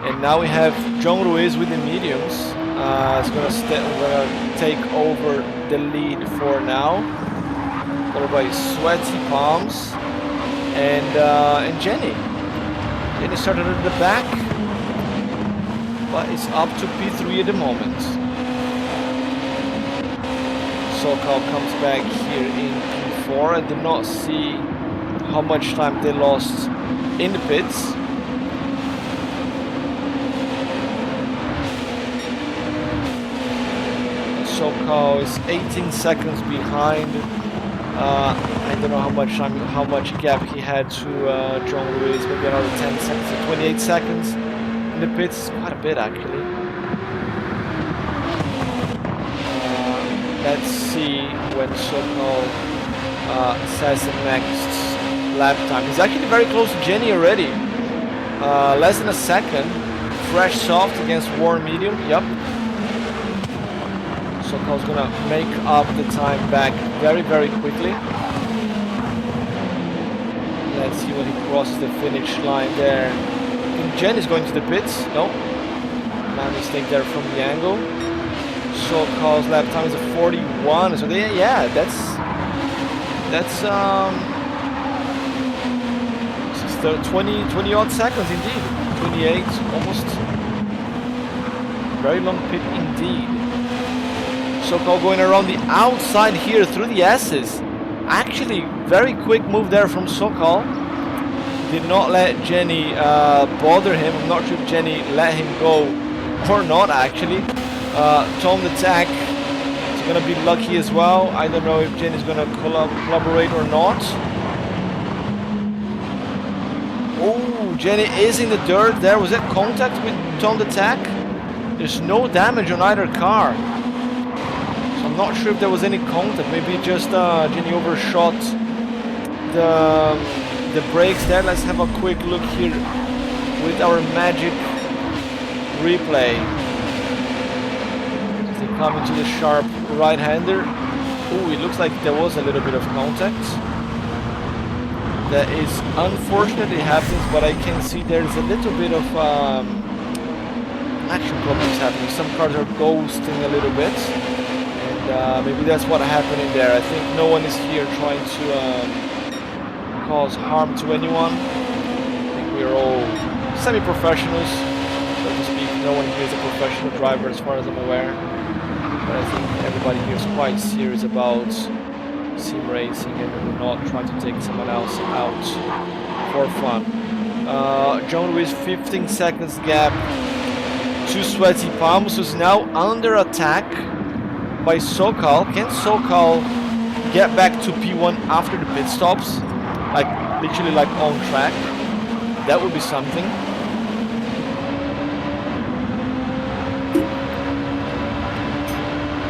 And now we have John Ruiz with the mediums. It's gonna take over the lead for now. Followed by Sweaty Palms and Jenny. Jenny started at the back, but it's up to P3 at the moment. SoCal comes back here in P4. I did not see how much time they lost in the pits. SoCal is 18 seconds behind. I don't know how much gap he had to John Ruiz, maybe another 10 seconds, so 28 seconds in the pits, quite a bit actually. Let's see when SoCal says the next lap time. He's actually very close to Jenny already. Less than a second. Fresh soft against warm medium, yep. SoCal's gonna make up the time back very quickly. Let's see when he crosses the finish line there. I think Jen is going to the pits. No. My mistake there from the angle. SoCal's lap time is a 41. So they, yeah, that's 20 odd seconds indeed. 28 almost. Very long pit indeed. SoCal going around the outside here through the S's. Actually, very quick move there from SoCal. Did not let Jenny bother him. I'm not sure if Jenny let him go or not actually. Tom the Tack is going to be lucky as well. I don't know if Jenny's going to collaborate or not. Oh, Jenny is in the dirt there. Was that contact with Tom the Tack? There's no damage on either car. I'm not sure if there was any contact. Maybe just Jenny overshot the brakes there. Let's have a quick look here with our magic replay. They come into the sharp right-hander. Oh, it looks like there was a little bit of contact. That is unfortunate. It happens, but I can see there's a little bit of action problems happening. Some cars are ghosting a little bit. Maybe that's what happened in there. I think no one is here trying to cause harm to anyone. I think we are all semi-professionals, so to speak. No one here is a professional driver as far as I'm aware. But I think everybody here is quite serious about sim racing and not trying to take someone else out for fun. John Lewis 15 seconds gap to Sweaty Palms, who's now under attack by Sokal. Can Sokal get back to P1 after the pit stops? Like, literally like on track. That would be something.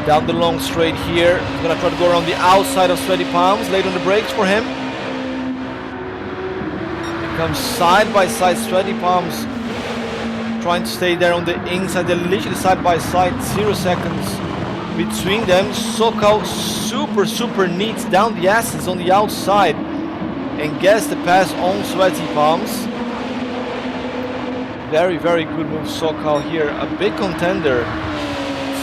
Down the long straight here. He's gonna try to go around the outside of Sweaty Palms. Late on the brakes for him. He comes side by side. Sweaty Palms trying to stay there on the inside. They're literally side by side. 0 seconds between them. Sokal super neat down the asses on the outside and gets the pass on Sweaty Palms. Very good move, Sokal here. A big contender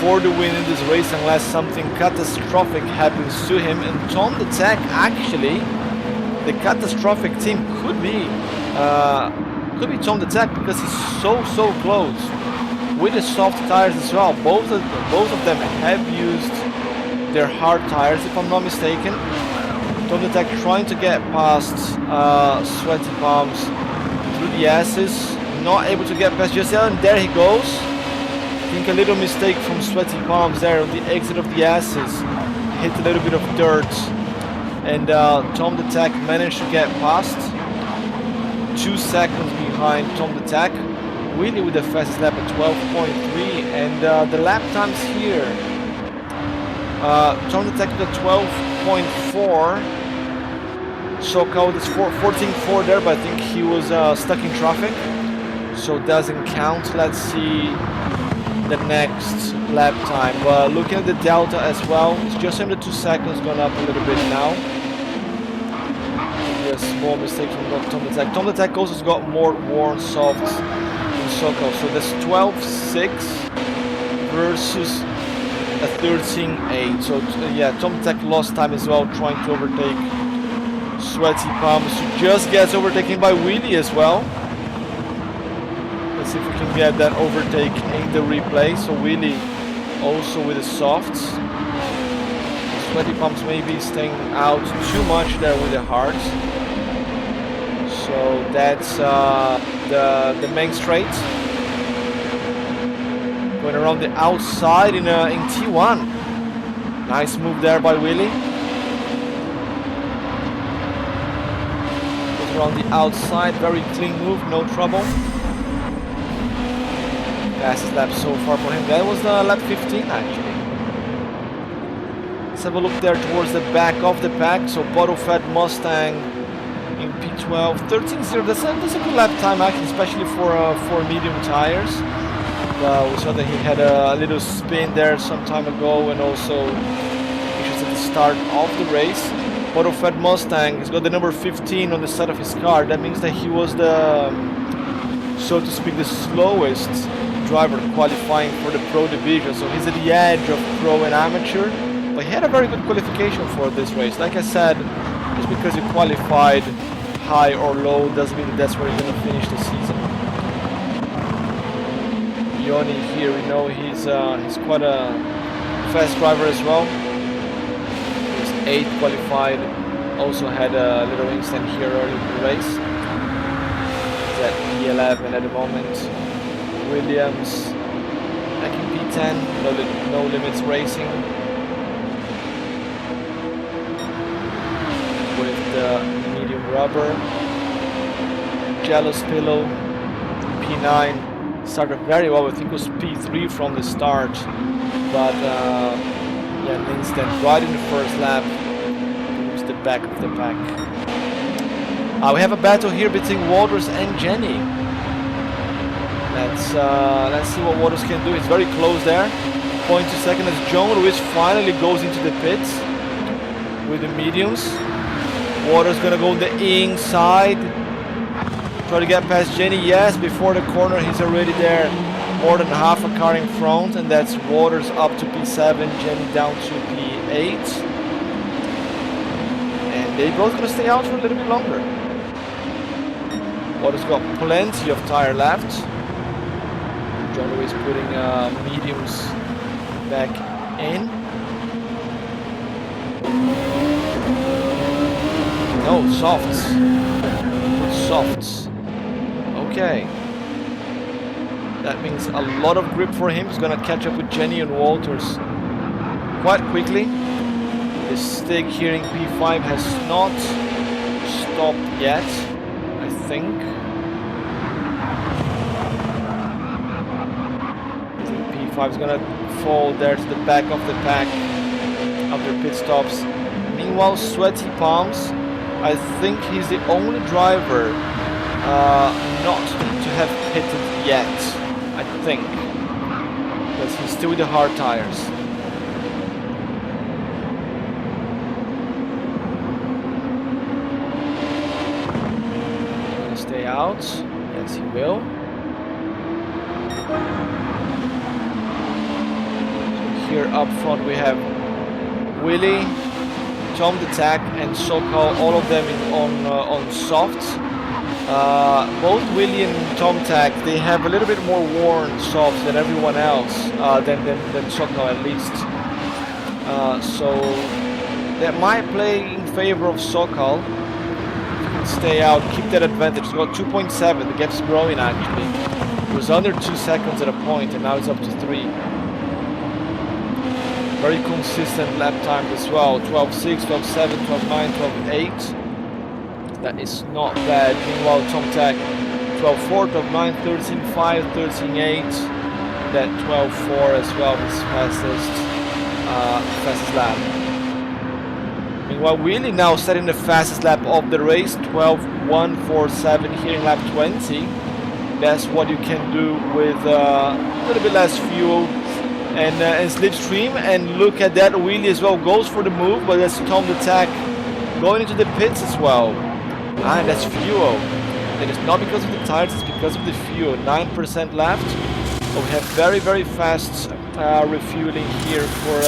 for the win in this race unless something catastrophic happens to him. And Tom the Tech, actually, the catastrophic team could be Tom the Tech, because he's so close with the soft tires as well. Both of them have used their hard tires, if I'm not mistaken. Tom the Tech trying to get past Sweaty Palms through the S's, not able to get past just yet, and there he goes. I think a little mistake from Sweaty Palms there on the exit of the S's. Hit a little bit of dirt, and Tom the Tech managed to get past. 2 seconds behind Tom the Tech. Willie with the fastest lap at 12.3, and the lap times here. Tom the Tech with a 12.4. Sokal is 14.4 there, but I think he was stuck in traffic, so it doesn't count. Let's see the next lap time. But looking at the delta as well, it's just under 2 seconds, gone up a little bit now. A small mistake from Tom the Tech. Tom the Tech also has got more worn softs than Sokal, so that's 12.6 versus a 13.8. So yeah, Tom the Tech lost time as well trying to overtake Sweaty Palms, who just gets overtaken by Willie as well. Let's see if we can get that overtake in the replay. So Willie also with the softs. Sweaty Palms maybe staying out too much there with the hards. So that's the main straight. Going around the outside in T1. Nice move there by Willie. Goes around the outside, very clean move, no trouble. Fastest lap so far for him. That was lap 15 actually. Let's have a look there towards the back of the pack. So bottle-fed Mustang in P12, 13.0. That's a good lap time actually, especially for medium tires. We saw that he had a little spin there some time ago, and also issues at the start of the race. Bottle-fed Mustang, he's got the number 15 on the side of his car. That means that he was the, so to speak, the slowest driver qualifying for the Pro Division. So he's at the edge of Pro and Amateur. But he had a very good qualification for this race. Like I said, just because you qualified high or low doesn't mean that's where you're going to finish the season. Yoni here, we know he's quite a fast driver as well. He's 8th qualified. Also had a little incident here early in the race. He's at P11 at the moment. Williams back in P10. No Limits Racing. With the medium rubber. Jealous Pillow, P9, started very well. I think it was P3 from the start, but yeah, an incident right in the first lap. It was the back of the pack. We have a battle here between Waters and Jenny. Let's see what Waters can do. It's very close there. 0.2 seconds as John Lewis finally goes into the pits with the mediums. Waters gonna go on the inside, try to get past Jenny. Yes, before the corner he's already there, more than half a car in front, and that's Waters up to P7, Jenny down to P8, and they both gonna stay out for a little bit longer. Waters got plenty of tire left. John Lewis putting mediums back in. No, softs. Softs. Okay. That means a lot of grip for him. He's gonna catch up with Jenny and Walters quite quickly. The stick here in P5 has not stopped yet, I think. I think P5 is gonna fall there to the back of the pack after pit stops. Meanwhile, Sweaty Palms, I think he's the only driver not to have pitted yet, I think, because he's still with the hard tires. Gonna stay out. Yes, he will. So here up front we have Willie, Tom the Tack, and Sokol, all of them on softs. Both Willie and Tom Tack, they have a little bit more worn softs than everyone else, than Sokol at least. So that might play in favor of Sokol. Stay out, keep that advantage. It's got 2.7, the gap's growing actually. It was under 2 seconds at a point and now it's up to 3. Very consistent lap time as well. 12.6, 12.7, 12.9, 12.8. That is not bad. Meanwhile, Tom Tack 12.4, 12.9, 13.5, 13.8. That 12.4 as well, his fastest lap. Meanwhile, Willie now setting the fastest lap of the race, 12.147 here in lap 20. That's what you can do with a little bit less fuel and slipstream. And look at that, Willie as well goes for the move, but that's Tom the Tack going into the pits as well. And that's fuel. It is not because of the tires, it's because of the fuel. 9% left. So we have very, very fast refueling here for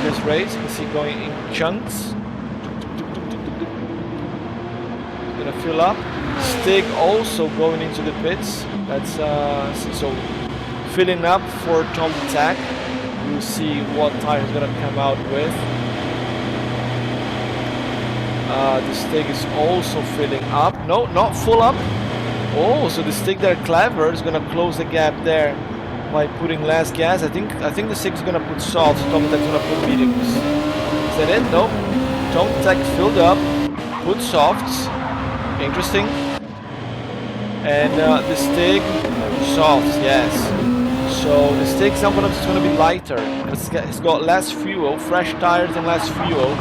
this race. You can see going in chunks. Gonna fill up. Stig also going into the pits. That's so filling up for Tom the Tack. We'll see what tire is gonna come out with. The Stig is also filling up. No, not full up. Oh, so the Stig there, clever, is gonna close the gap there by putting less gas. I think the Stig is gonna put salt. Tom the Tack is gonna put mediums. Is that it? No. Tom the Tack filled up, put softs. Interesting. And the Stig softs, yes. So the Stig sometimes is gonna be lighter. It's got less fuel, fresh tires and less fuel.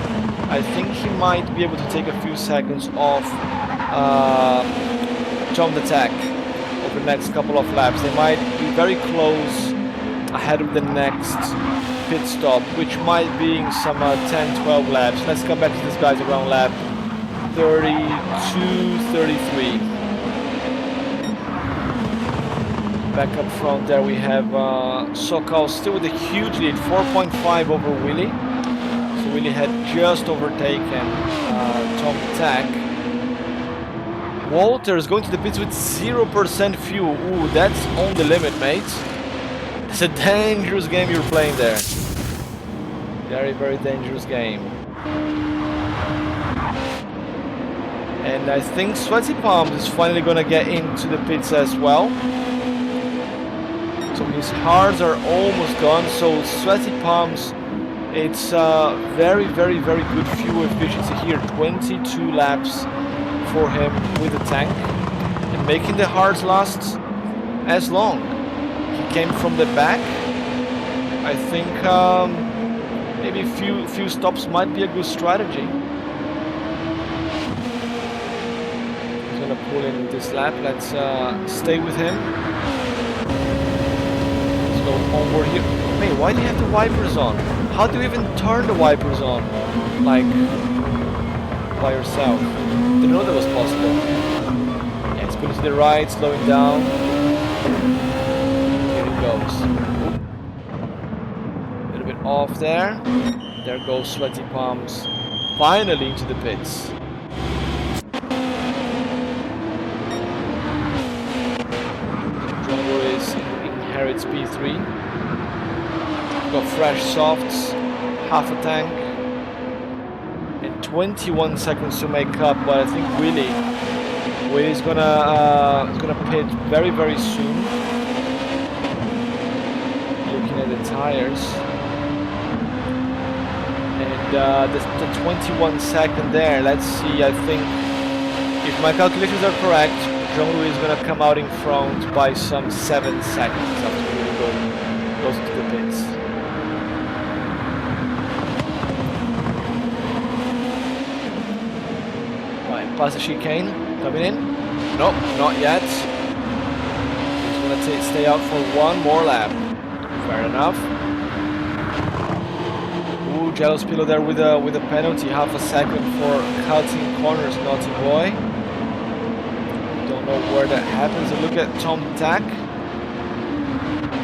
I think he might be able to take a few seconds off Tom the Tack over the next couple of laps. They might be very close ahead of the next pit stop, which might be in some 10-12 laps. Let's come back to this guys around lap 32, 33. Back up front there we have Sokol still with a huge lead, 4.5 over Willie. So Willie had just overtaken Tom Tack. Walters going to the pits with 0% fuel. Ooh, that's on the limit, mate. It's a dangerous game you're playing there. Very, very dangerous game. And I think Sweaty Palms is finally going to get into the pits as well. So his hards are almost gone. So Sweaty Palms, it's very, very, very good fuel efficiency here. 22 laps for him with the tank. And making the hards last as long. He came from the back. I think maybe a few stops might be a good strategy. He's gonna pull in this lap. Let's stay with him. Let's go onward here. Wait, why do you have the wipers on? How do you even turn the wipers on? Like by yourself? Didn't know that was possible. Yeah, it's pulling to the right, slowing down. Here it goes. Oop. A little bit off there. There goes Sweaty Palms. Finally into the pits. John Lewis inherits P3. Got fresh softs, half a tank, and 21 seconds to make up, but I think Willie Willie's gonna pit very, very soon. Looking at the tires. And the 21 second there, let's see, I think, if my calculations are correct, Jean-Louis is gonna come out in front by some 7 seconds after Willie goes into the pits. Right, past the chicane, coming in. Nope, not yet. He's gonna stay out for one more lap. Fair enough. Ooh, Jealous Pillow there with a penalty, half a second for cutting corners, naughty boy. Don't know where that happens. A look at Tom Tack.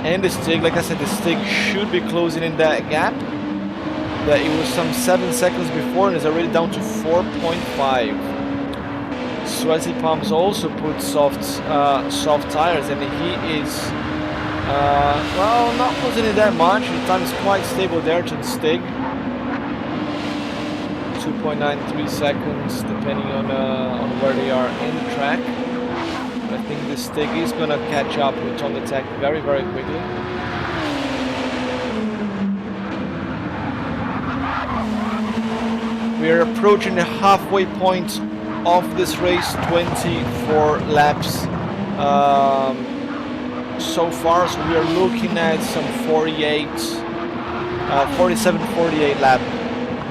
And the stick, like I said, the stick should be closing in that gap. That it was some 7 seconds before and is already down to 4.5. Sweaty Palms also put soft tires, and he is well, not losing it that much. The time is quite stable there to the stick. 2.93 seconds, depending on where they are in the track. I think the stick is gonna catch up with Tom the Tech very, very quickly. We are approaching the halfway point of this race, 24 laps so far, so we are looking at some 47-48 lap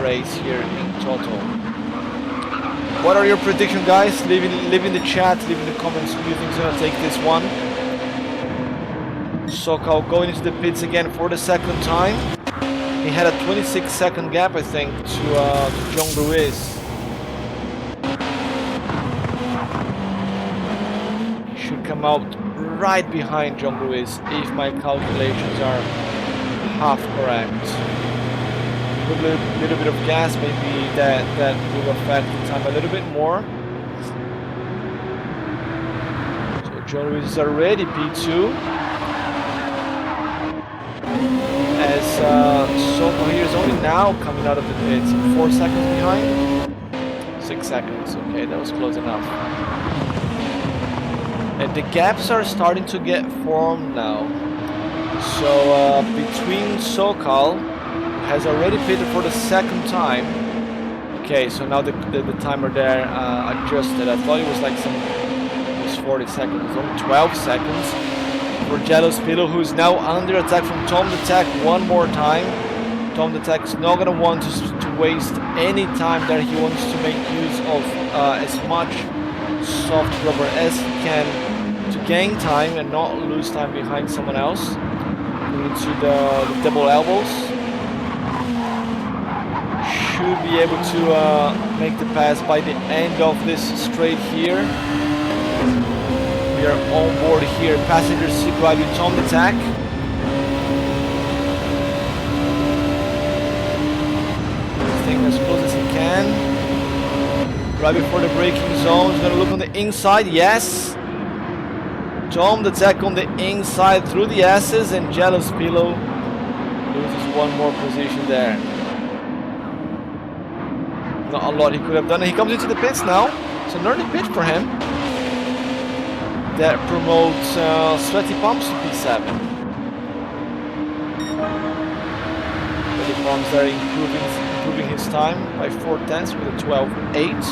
race here in total. What are your predictions, guys? Leave in the chat, leave in the comments who you think is gonna take this one. Sokal going into the pits again for the second time. He had a 26-second gap, I think, to Jean-Louis. He should come out right behind Jean-Louis if my calculations are half correct. A little bit of gas, maybe that will affect the time a little bit more. So Jean-Louis is already P2. As Sokal here is only now coming out of the pits, 4 seconds behind. 6 seconds, okay, that was close enough. And the gaps are starting to get formed now. So between Sokal, who has already pitted for the second time. Okay, so now the timer there adjusted. I thought it was like it was 40 seconds. It's only 12 seconds for Jealous Pillow, who's now under attack from Tom the Tech one more time. Tom the Tech is not gonna want to waste any time there. He wants to make use of as much soft rubber as he can to gain time and not lose time behind someone else. Into the double elbows. Should be able to make the pass by the end of this straight here. We are on board here, passenger seat right with Tom the Tech. Staying as close as he can. Right before the braking zone, he's gonna look on the inside, yes. Tom the Tech on the inside through the S's, and Jealous Pillow loses one more position there. Not a lot he could have done, and he comes into the pits now. It's an early pit for him. That promotes Sweaty Palms to P7. Sweaty Palms there improving his time by 4/10 with a 12.8.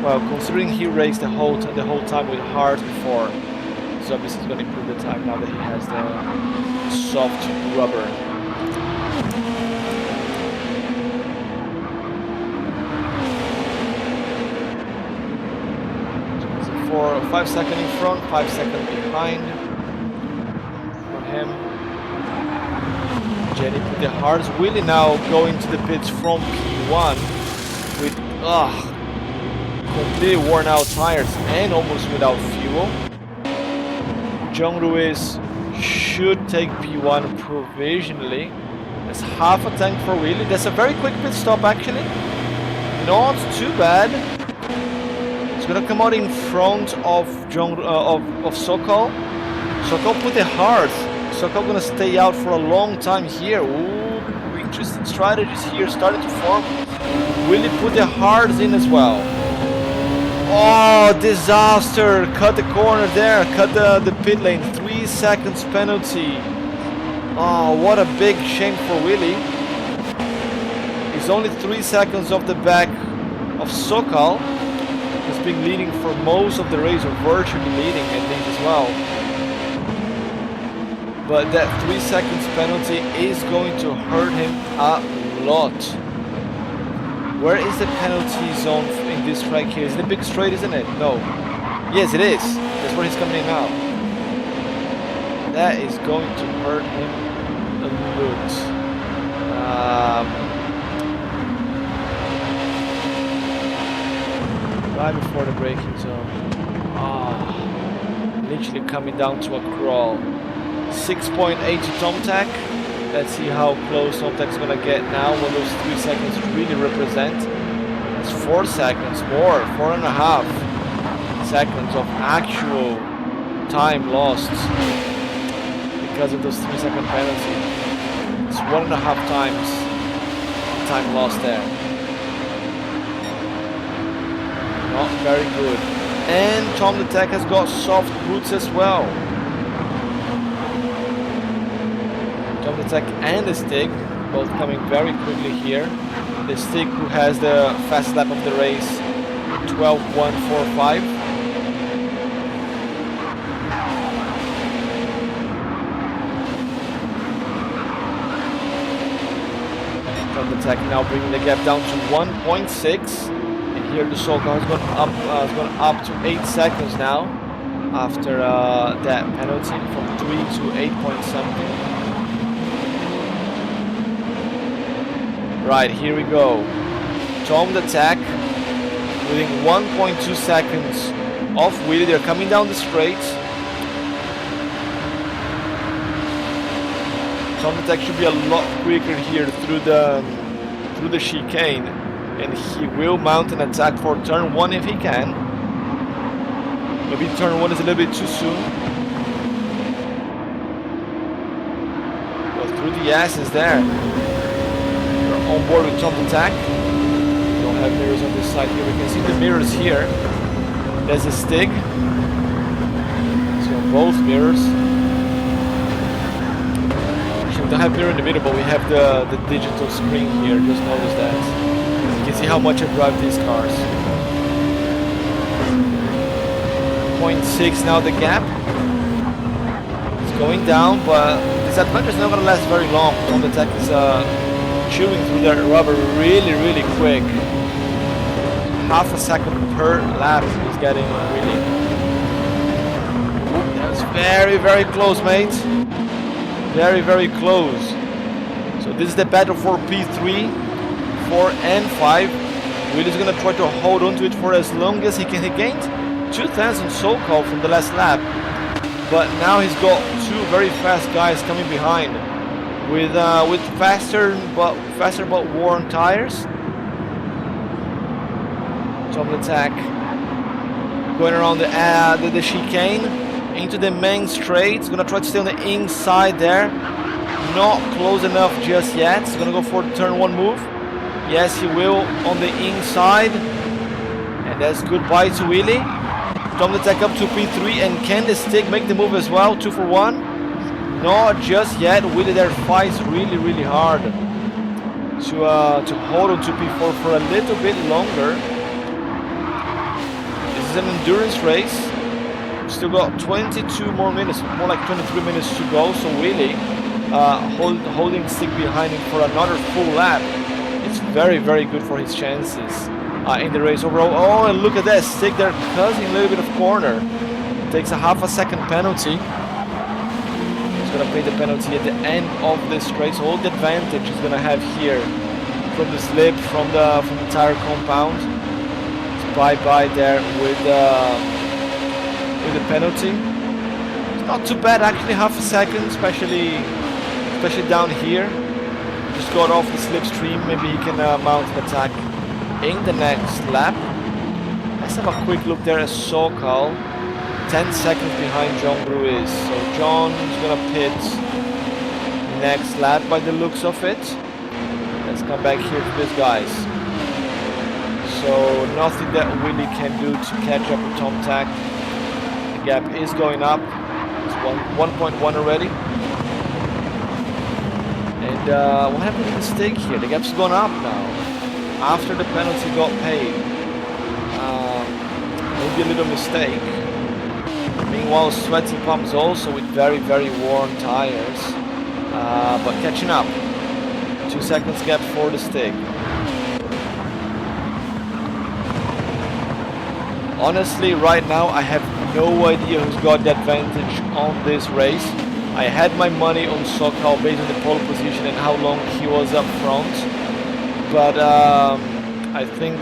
Well, considering he raced the whole time with hard before, so obviously he's going to improve the time now that he has the soft rubber. For 5 seconds in front, 5 seconds behind for him. Jenny put the hards. Willie now going to the pits from P1 with completely worn out tires and almost without fuel. Jean-Louis should take P1 provisionally. That's half a tank for Willie. That's a very quick pit stop actually. Not too bad. He's gonna come out in front of Sokal. Sokal put the hard. Sokal gonna stay out for a long time here. Ooh, interesting strategies here starting to form. Willie put the hards in as well. Oh, disaster! Cut the corner there, cut the pit lane. 3 seconds penalty. Oh, what a big shame for Willie. He's only 3 seconds off the back of Sokal. He's been leading for most of the race, or virtually leading, I think, as well. But that 3 seconds penalty is going to hurt him a lot. Where is the penalty zone in this track here? Is it a big straight, isn't it? No. Yes, it is. That's where he's coming in now. That is going to hurt him a lot. Right before the braking zone. Literally coming down to a crawl. 6.8 to Tomtak. Let's see how close Tomtak's gonna get now. What those 3 seconds really represent. It's 4 seconds more, 4.5 seconds of actual time lost because of those 3 second penalty. It's 1.5 times time lost there. Not very good. And Tom the Tech has got soft boots as well. Tom the Tech and the Stick both coming very quickly here. The Stick, who has the fast lap of the race, 12.145. Tom the Tech now bringing the gap down to 1.6. Here the Sokal has gone up to 8 seconds now after that penalty from 3 to 8 point something. Right, here we go. Tom the Tech within 1.2 seconds off Willie. They're coming down the straight. Tom the Tech should be a lot quicker here through the chicane. And he will mount an attack for turn 1 if he can. Maybe turn 1 is a little bit too soon. Well, through the S's there. We're on board with Tom the Tech. We don't have mirrors on this side here. We can see the mirrors here. There's a Stick. So both mirrors. Actually, we don't have mirror in the middle, but we have the digital screen here. Just notice that. You can see how much I drive these cars. 0.6 now the gap. It's going down, but this advantage is not going to last very long. Tom the Tech is chewing through that rubber really, really quick. Half a second per lap he's getting, really. That's very, very close, mate. Very, very close. So this is the battle for P3. 4 and 5. Willie's gonna try to hold on to it for as long as he can. He gained 2,000 Sokal from the last lap, but now he's got 2 very fast guys coming behind with faster but worn tires. Tom the Tech going around the chicane into the main straight. He's gonna try to stay on the inside there. Not close enough just yet. He's gonna go for the turn 1 move. Yes, he will on the inside. And that's goodbye to Willie. Tom the Tech up to P3. And can the Stick make the move as well? 2 for 1? Not just yet. Willie there fights really, really hard to hold on to P4 for a little bit longer. This is an endurance race. Still got 22 more minutes, more like 23 minutes to go. So Willie holding Stick behind him for another full lap. It's very, very good for his chances in the race overall. Oh, and look at that, Stick there causing a little bit of corner. Takes a half a second penalty. He's gonna pay the penalty at the end of this race. All the advantage he's gonna have here from the slip, from the tire compound. It's bye-bye there with the penalty. It's not too bad actually, half a second, especially down here. Just got off the slipstream. Maybe he can mount an attack in the next lap. Let's have a quick look there at Sokal. 10 seconds behind John Ruiz. So John's gonna pit next lap by the looks of it. Let's come back here to these guys. So nothing that Willie can do to catch up with Tom Tack. The gap is going up. It's 1.1 already. And what happened to the mistake here? The gap's gone up now. After the penalty got paid. Maybe a little mistake. Meanwhile, Sweaty Palms also with very, very worn tires. But catching up. 2 seconds gap for the stick. Honestly, right now, I have no idea who's got the advantage on this race. I had my money on Sokal based on the pole position and how long he was up front. But I think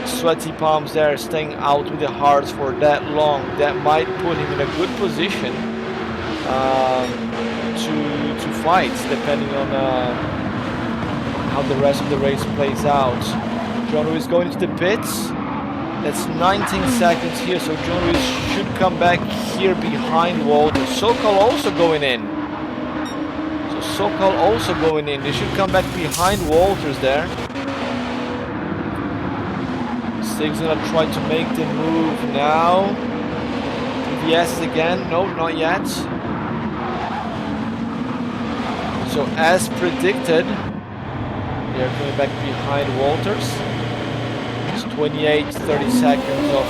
Sweaty Palms there staying out with the hards for that long, that might put him in a good position to fight, depending on how the rest of the race plays out. John Ruiz going to the pits. That's 19 seconds here, so John Ruiz should come back here behind Walter. Sokal also going in. So Sokal also going in. They should come back behind Walters there. Stig's gonna try to make the move now. TVS again. No, not yet. So as predicted, they're coming back behind Walters. 28-30 seconds of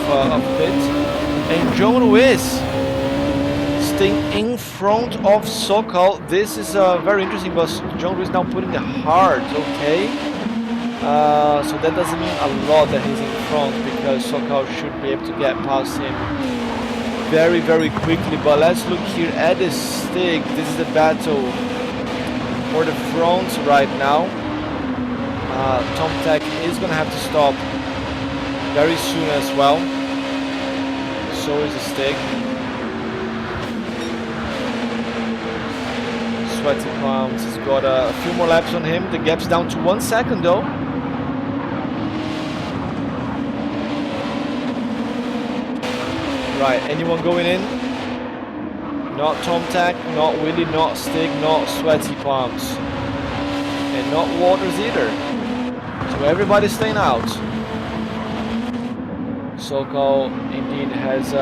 pit, and John Ruiz staying in front of Sokal. This is very interesting, but John Ruiz now putting the hard. Okay, so that doesn't mean a lot that he's in front, because Sokal should be able to get past him very, very quickly. But let's look here at the stick. This is the battle for the front right now. Tom Tack is gonna have to stop very soon as well. So is the stick. Sweaty Palms has got a few more laps on him. The gap's down to 1 second though. Right, anyone going in? Not Tom Tack, not Willie, not Stig, not Sweaty Palms. And not Waters either. So everybody's staying out. Sokal indeed has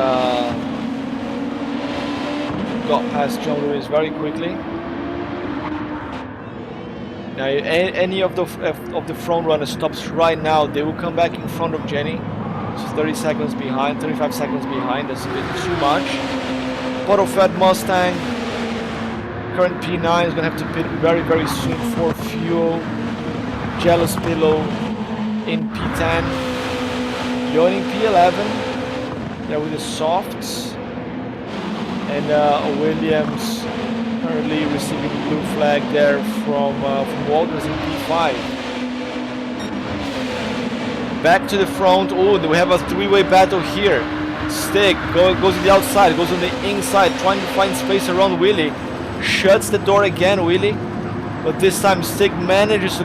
got past John Ruiz very quickly. Now, any of the front runners stops right now, they will come back in front of Jenny. She's 30 seconds behind, 35 seconds behind. That's a bit too much. Bottle Fed Mustang, current P9 is gonna have to pit very, very soon for fuel. Jealous Pillow in P10. Joining P11, there with the softs, and Williams currently receiving the blue flag there from Walters in P5. Back to the front. Oh, we have a three-way battle here. Stig goes to the outside, goes on the inside, trying to find space around Willie. Shuts the door again, Willie. But this time Stig manages to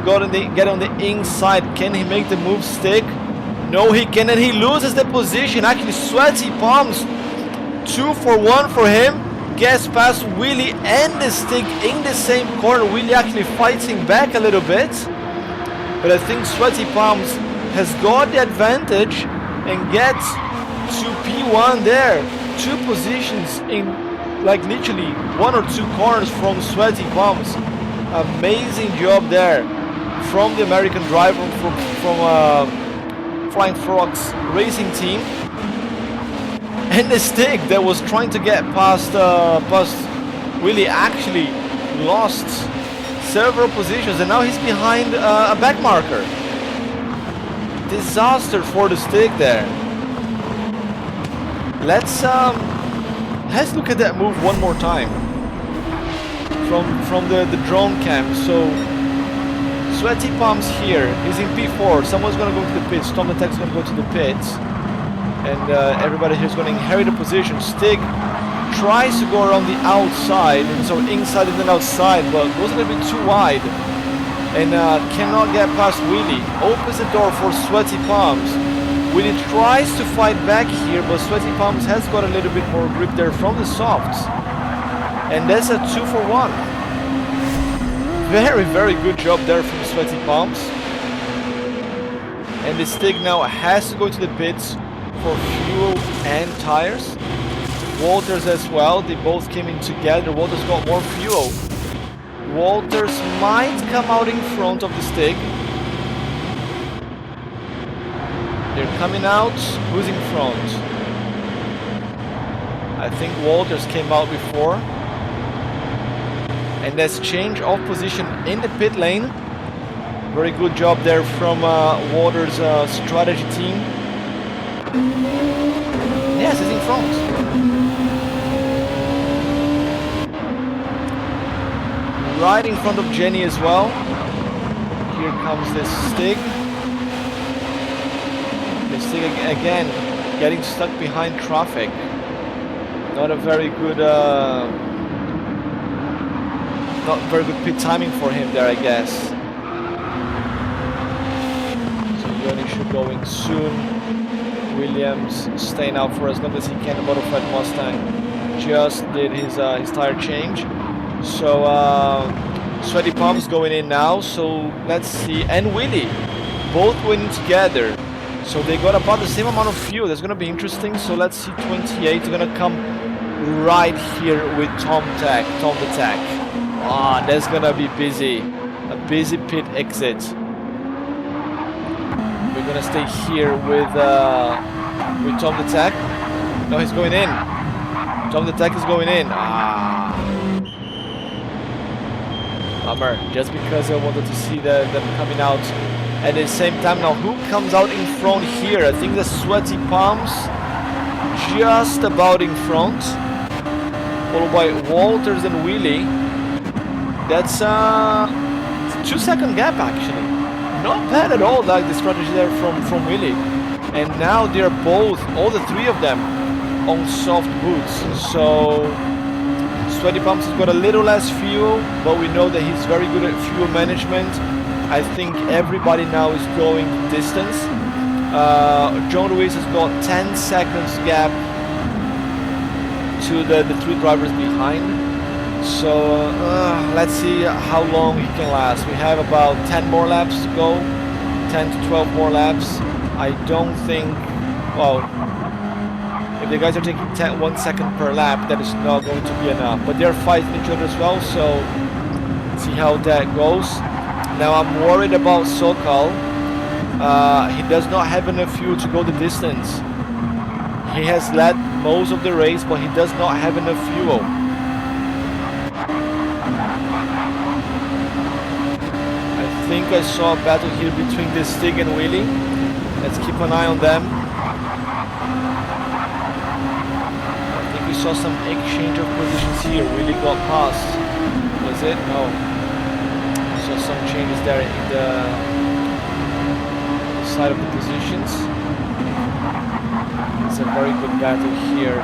get on the inside. Can he make the move, Stig? No, he can, and he loses the position. Actually, Sweaty Palms, 2 for 1 for him. Gets past Willie and the Stig in the same corner. Willie actually fighting back a little bit. But I think Sweaty Palms has got the advantage and gets to P1 there. 2 positions in like literally 1 or 2 corners from Sweaty Palms. Amazing job there from the American driver from Flying Frogs Racing Team. And the Stig that was trying to get past Willie actually lost several positions, and now he's behind a back marker. Disaster for the Stig there. Let's look at that move one more time from the drone cam. So Sweaty Palms here, he's in P4. Someone's gonna go to the pits. Tom the Tech's gonna go to the pits, and everybody here is gonna inherit a position. Stig tries to go around the outside, and so inside and then outside, but goes a little bit too wide, and cannot get past Willie. Opens the door for Sweaty Palms. Willie tries to fight back here, but Sweaty Palms has got a little bit more grip there from the softs, and that's a 2 for 1. Very, very good job there from Sweaty Palms. And the Stig now has to go to the pits for fuel and tires. Walters as well, they both came in together. Walters got more fuel. Walters might come out in front of the Stig. They're coming out. Who's in front? I think Walters came out before. And that's change of position in the pit lane. Very good job there from Walters' strategy team. Yes, he's in front. Right in front of Jenny as well. Here comes the Stig. The Stig again getting stuck behind traffic. Not a very good, not very good pit timing for him there, I guess. So Yoni should go in soon. Williams staying out for as long as he can. The modified Mustang just did his tire change. So Sweaty Palms going in now. So let's see. And Willie, both winning together. So they got about the same amount of fuel. That's gonna be interesting. So let's see. 28 is gonna come right here with Tom the Tech. Ah, that's gonna be busy. A busy pit exit. We're gonna stay here with Tom the Tech. No, he's going in. Tom the Tech is going in. Ah, bummer. Just because I wanted to see them coming out at the same time. Now, who comes out in front here? I think the Sweaty Palms just about in front, followed by Walters and Willie. That's a 2-second gap actually. Not bad at all, like the strategy there from Willie. And now they're both, all the three of them, on soft boots. So Sweaty Palms has got a little less fuel, but we know that he's very good at fuel management. I think everybody now is going distance. John Ruiz has got 10 seconds gap to the three drivers behind. So let's see how long he can last. We have about 10 more laps to go, 10 to 12 more laps. I don't think, well, if the guys are taking 1 second per lap, that is not going to be enough. But they're fighting each other as well, so let's see how that goes. Now I'm worried about Sokal. He does not have enough fuel to go the distance. He has led most of the race, but he does not have enough fuel. I think I saw a battle here between the Stig and Willie. Let's keep an eye on them. I think we saw some exchange of positions here. Willie got past. Was it? No. Saw some changes there in the side of the positions. It's a very good battle here.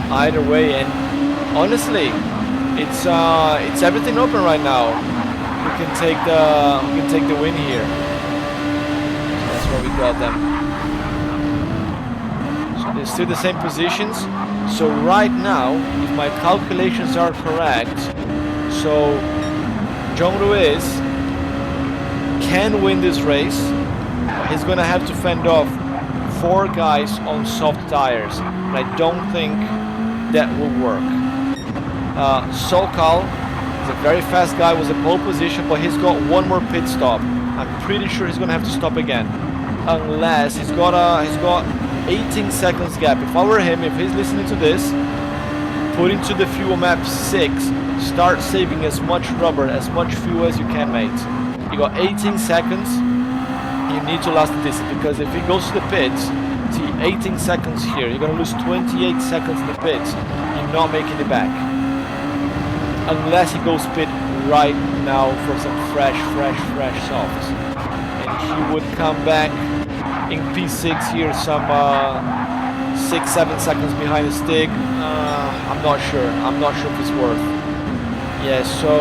Either way, and honestly, it's everything open right now. We can take the win here. So that's where we got them. So they're still the same positions. So right now, if my calculations are correct, so John Ruiz can win this race. He's gonna have to fend off 4 guys on soft tires, and I don't think that will work. Sokal is a very fast guy, was a pole position, but he's got 1 more pit stop. I'm pretty sure he's gonna have to stop again, unless he's got 18 seconds gap. If I were him, if he's listening to this, put into the fuel map 6, start saving as much rubber, as much fuel as you can, mate. You got 18 seconds. You need to last the distance, because if he goes to the pits, see 18 seconds here, you're gonna lose 28 seconds in the pits. You're not making it back, unless he goes pit right now for some fresh softs, and he would come back in P6 here, some 6-7 seconds behind the Stig. I'm not sure if it's worth. Yeah, so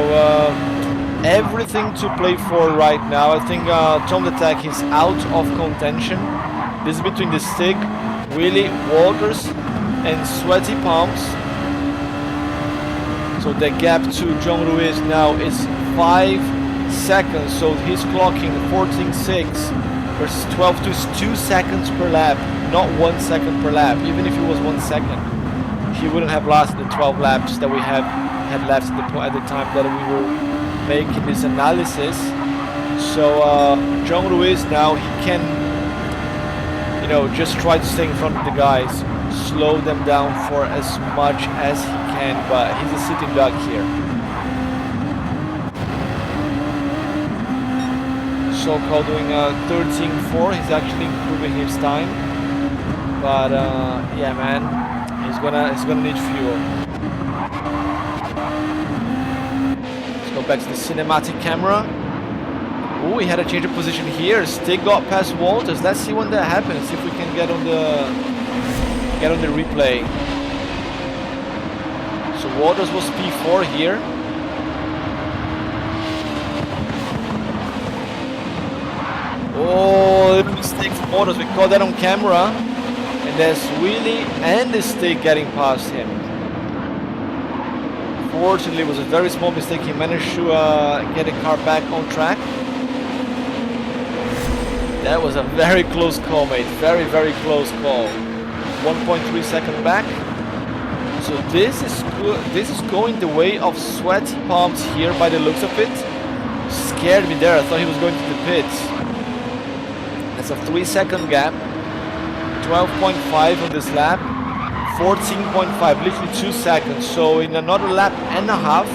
everything to play for right now. I think Tom the Tech is out of contention. This is between the Stig, Willie, Walters, and Sweaty Palms. So the gap to John Ruiz now is 5 seconds, so he's clocking 14.6 versus 12.2 is 2 seconds per lap, not 1 second per lap. Even if it was 1 second, he wouldn't have lasted the 12 laps that we had left at the time that we were making this analysis. So John Ruiz now, he can, you know, just try to stay in front of the guys, slow them down for as much as he can, but he's a sitting duck here. So-called doing 13.4, he's actually improving his time, but yeah, man, he's gonna need fuel. Let's go back to the cinematic camera. Oh, he had a change of position here. Stig got past Walters. Let's see when that happens. See if we can get on the replay. So Walters was P4 here. Oh, little mistake from Walters. We caught that on camera. And there's Willie and the Stig getting past him. Fortunately, it was a very small mistake. He managed to get the car back on track. That was a very close call, mate. Very, very close call. 1.3 seconds back. So this is going the way of sweaty palms here by the looks of it. Scared me there. I thought he was going to the pits. That's a 3-second gap. 12.5 on this lap. 14.5, literally 2 seconds. So in another lap and a half,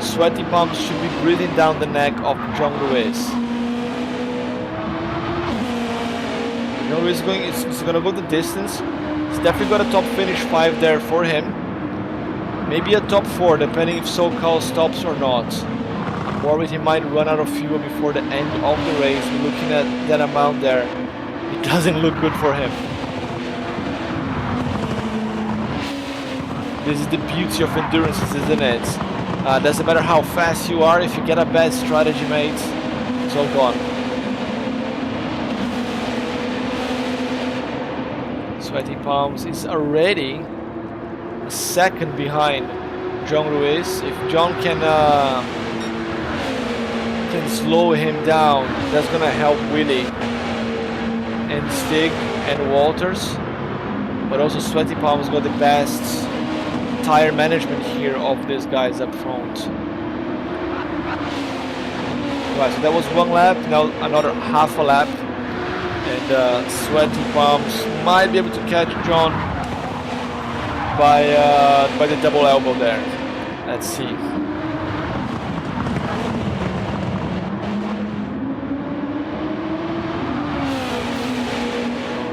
sweaty palms should be breathing down the neck of John Ruiz. He's going to go the distance. He's definitely got a top finish 5 there for him. Maybe a top 4, depending if SoCal stops or not. Worried he might run out of fuel before the end of the race. Looking at that amount there, it doesn't look good for him. This is the beauty of endurance, isn't it? Doesn't matter how fast you are, if you get a bad strategy, mate, it's all gone. Sweaty Palms is already a second behind John Ruiz. If John can slow him down, that's gonna help Willie and Stig and Walters. But also Sweaty Palms got the best tire management here of these guys up front. Right, so that was 1 lap, now another half a lap. And Sweaty Palms might be able to catch John by the double elbow there. Let's see.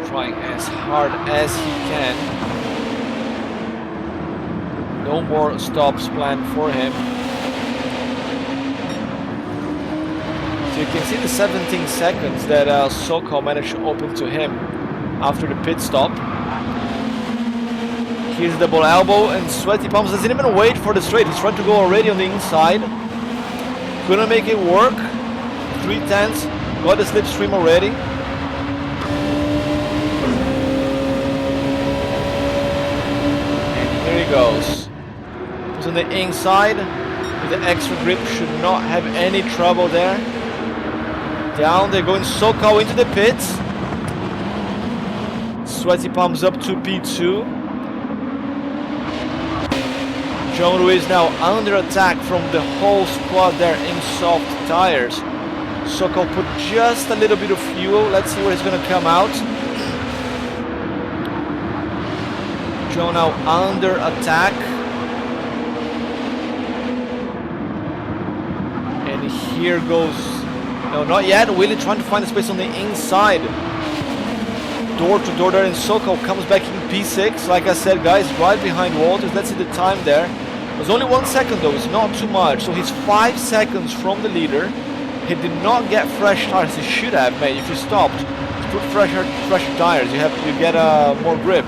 Trying as hard as he can. No more stops planned for him. So you can see the 17 seconds that SoCal managed to open to him after the pit stop. Here's the double elbow, and Sweaty Palms doesn't even wait for the straight. He's trying to go already on the inside. Couldn't make it work. 3/10, got the slipstream already. And here he goes. He's on the inside with the extra grip, should not have any trouble there. Down, they're going SoCal into the pits. Sweaty Palms up to P2. John Ruiz now under attack from the whole squad there in soft tires. SoCal put just a little bit of fuel. Let's see where he's going to come out. John now under attack. And here goes... No, not yet. Willie trying to find a space on the inside. Door to door there, and SoCal comes back in P6. Like I said, guys, right behind Walters. Let's see the time there. It was only 1 second though, it's not too much. So he's 5 seconds from the leader. He did not get fresh tires. He should have, mate. If you stopped, put fresher tires. You get more grip.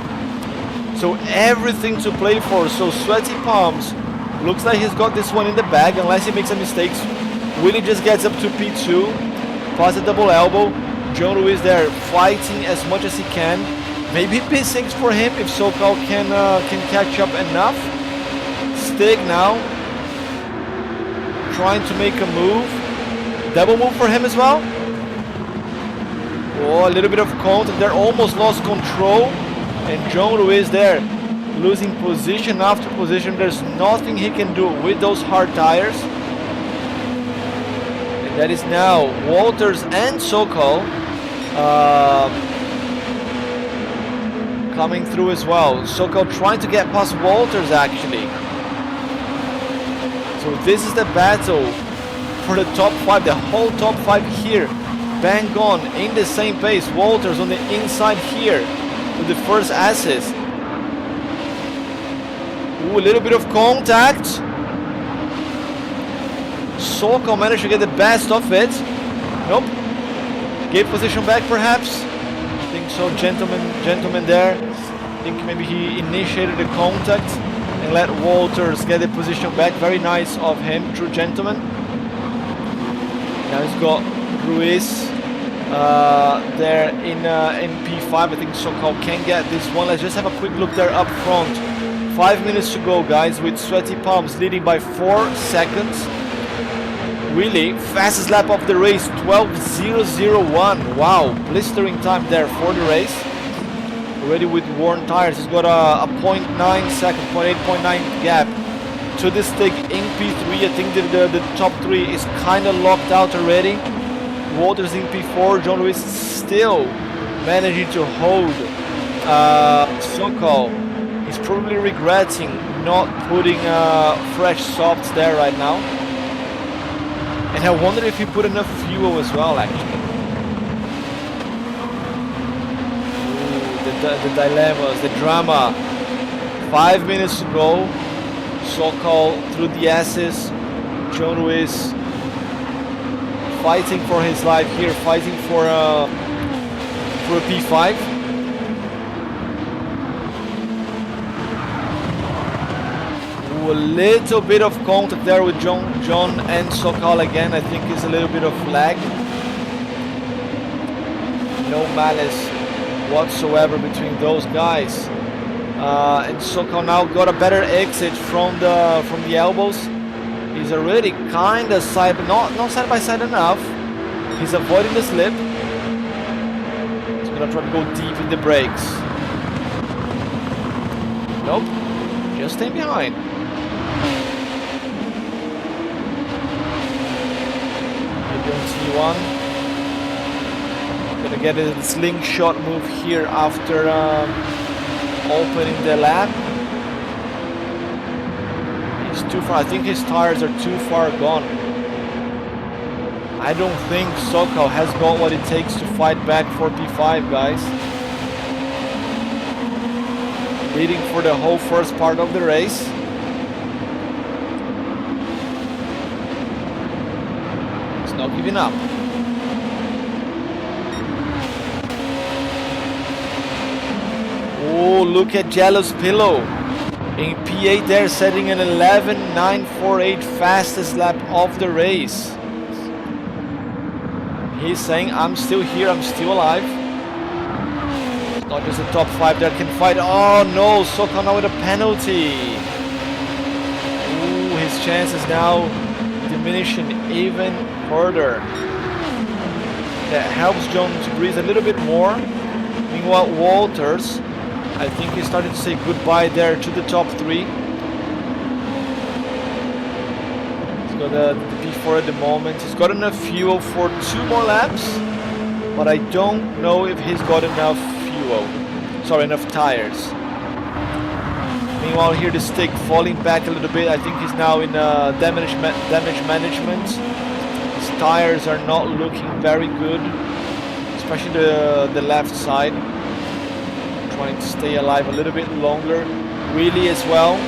So everything to play for. So Sweaty Palms looks like he's got this one in the bag, unless he makes some mistakes. Willie just gets up to P2, past the double elbow. John Ruiz there fighting as much as he can. Maybe P6 for him if SoCal can catch up enough. Stig now trying to make a move. Double move for him as well. Oh, a little bit of contact there, almost lost control. And John Lewis there, losing position after position. There's nothing he can do with those hard tires. And that is now Walters and Sokol coming through as well. Sokol trying to get past Walters actually. So this is the battle for the top 5, the whole top 5 here. Bang on, in the same pace. Walters on the inside here with the first assist. Ooh, a little bit of contact. Sokol managed to get the best of it. Nope. Gave position back perhaps. I think so, gentleman there. I think maybe he initiated the contact and let Walters get the position back. Very nice of him, true gentleman. Now he's got Ruiz there in P5. I think Sokol can get this one. Let's just have a quick look there up front. 5 minutes to go, guys, with Sweaty Palms leading by 4 seconds. Really, fastest lap of the race, 12.001. Wow, blistering time there for the race. Already with worn tires, he's got a 0.9 second, 0.8, 0.9 gap to the stick in P3. I think the top 3 is kind of locked out already. Walters in P4, John Lewis still managing to hold Sokol. He's probably regretting not putting fresh softs there right now. And I wonder if he put enough fuel as well, actually. Ooh, the dilemmas, the drama. 5 minutes to go. Sokol through the S's. John Lewis fighting for his life here, fighting for a P5. Ooh, a little bit of contact there with John and Sokol again. I think it's a little bit of lag. No malice whatsoever between those guys. And Sokol now got a better exit from the elbows. He's already kind of not side by side enough. He's avoiding the slip. He's gonna try to go deep in the brakes. Nope, just staying behind. Maybe on T1. Gonna get a slingshot move here after opening the lap. Too far. I think his tires are too far gone. I don't think Sokol has got what it takes to fight back for P5, guys. Leading for the whole first part of the race. He's not giving up. Oh, look at Jello's pillow. In P8 there, setting an 11.948 fastest lap of the race. He's saying, I'm still here, I'm still alive. It's not just the top 5 that can fight. Oh no, Sokol now with a penalty. Ooh, his chances now diminishing even further. That helps John to breathe a little bit more. Meanwhile, Walters, I think he started to say goodbye there to the top 3. He's got the P4 at the moment. He's got enough fuel for 2 more laps, but I don't know if he's got enough fuel. Sorry, enough tires. Meanwhile, here the stick falling back a little bit. I think he's now in damage management. His tires are not looking very good, especially the left side. Trying to stay alive a little bit longer. Wheelie as well.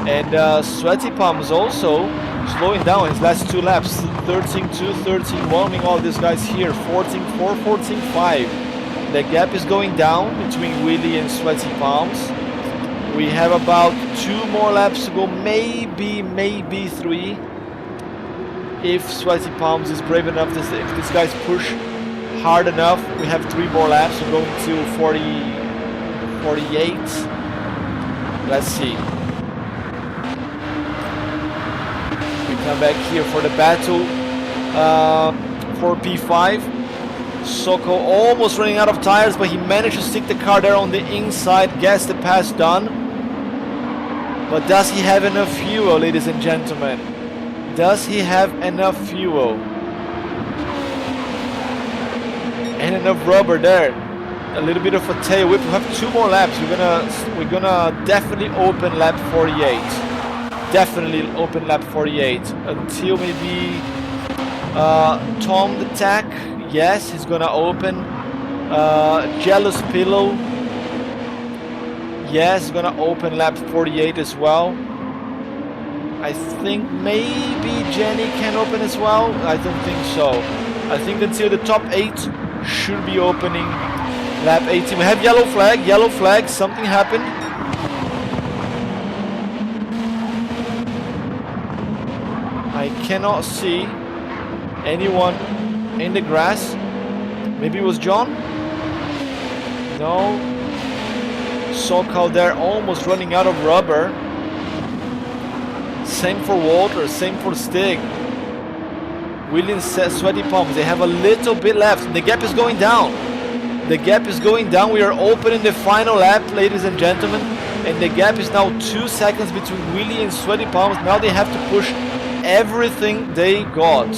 And Sweaty Palms also slowing down his last 2 laps. 13.2, 13.1. Meanwhile, this guy's here 14.4, 14.5. The gap is going down between Wheelie and Sweaty Palms. We have about 2 more laps to go, maybe 3. If Sweaty Palms is brave enough, if this guy's push hard enough, we have 3 more laps. We're going to 48. Let's see. We Come back here for the battle for P5. Soko almost running out of tires, but he managed to stick the car there on the inside, gets the pass done. But does he have enough fuel, ladies and gentlemen? Does he have enough fuel? And enough rubber there. A little bit of a tail whip. We have 2 more laps. We're gonna definitely open lap 48. Definitely open lap 48 until maybe Tom the Tack. Yes, he's gonna open. Jealous Pillow. Yes, gonna open lap 48 as well. I think maybe Jenny can open as well. I don't think so. I think until the top 8 should be opening lap 18. We have yellow flag, something happened. I cannot see anyone in the grass. Maybe it was John? No. Sokal there almost running out of rubber. Same for Walter, same for Stig. Williams says sweaty palms. They have a little bit left. The gap is going down. The gap is going down. We are opening the final lap, ladies and gentlemen. And the gap is now 2 seconds between Willie and Sweaty Palms. Now they have to push everything they got.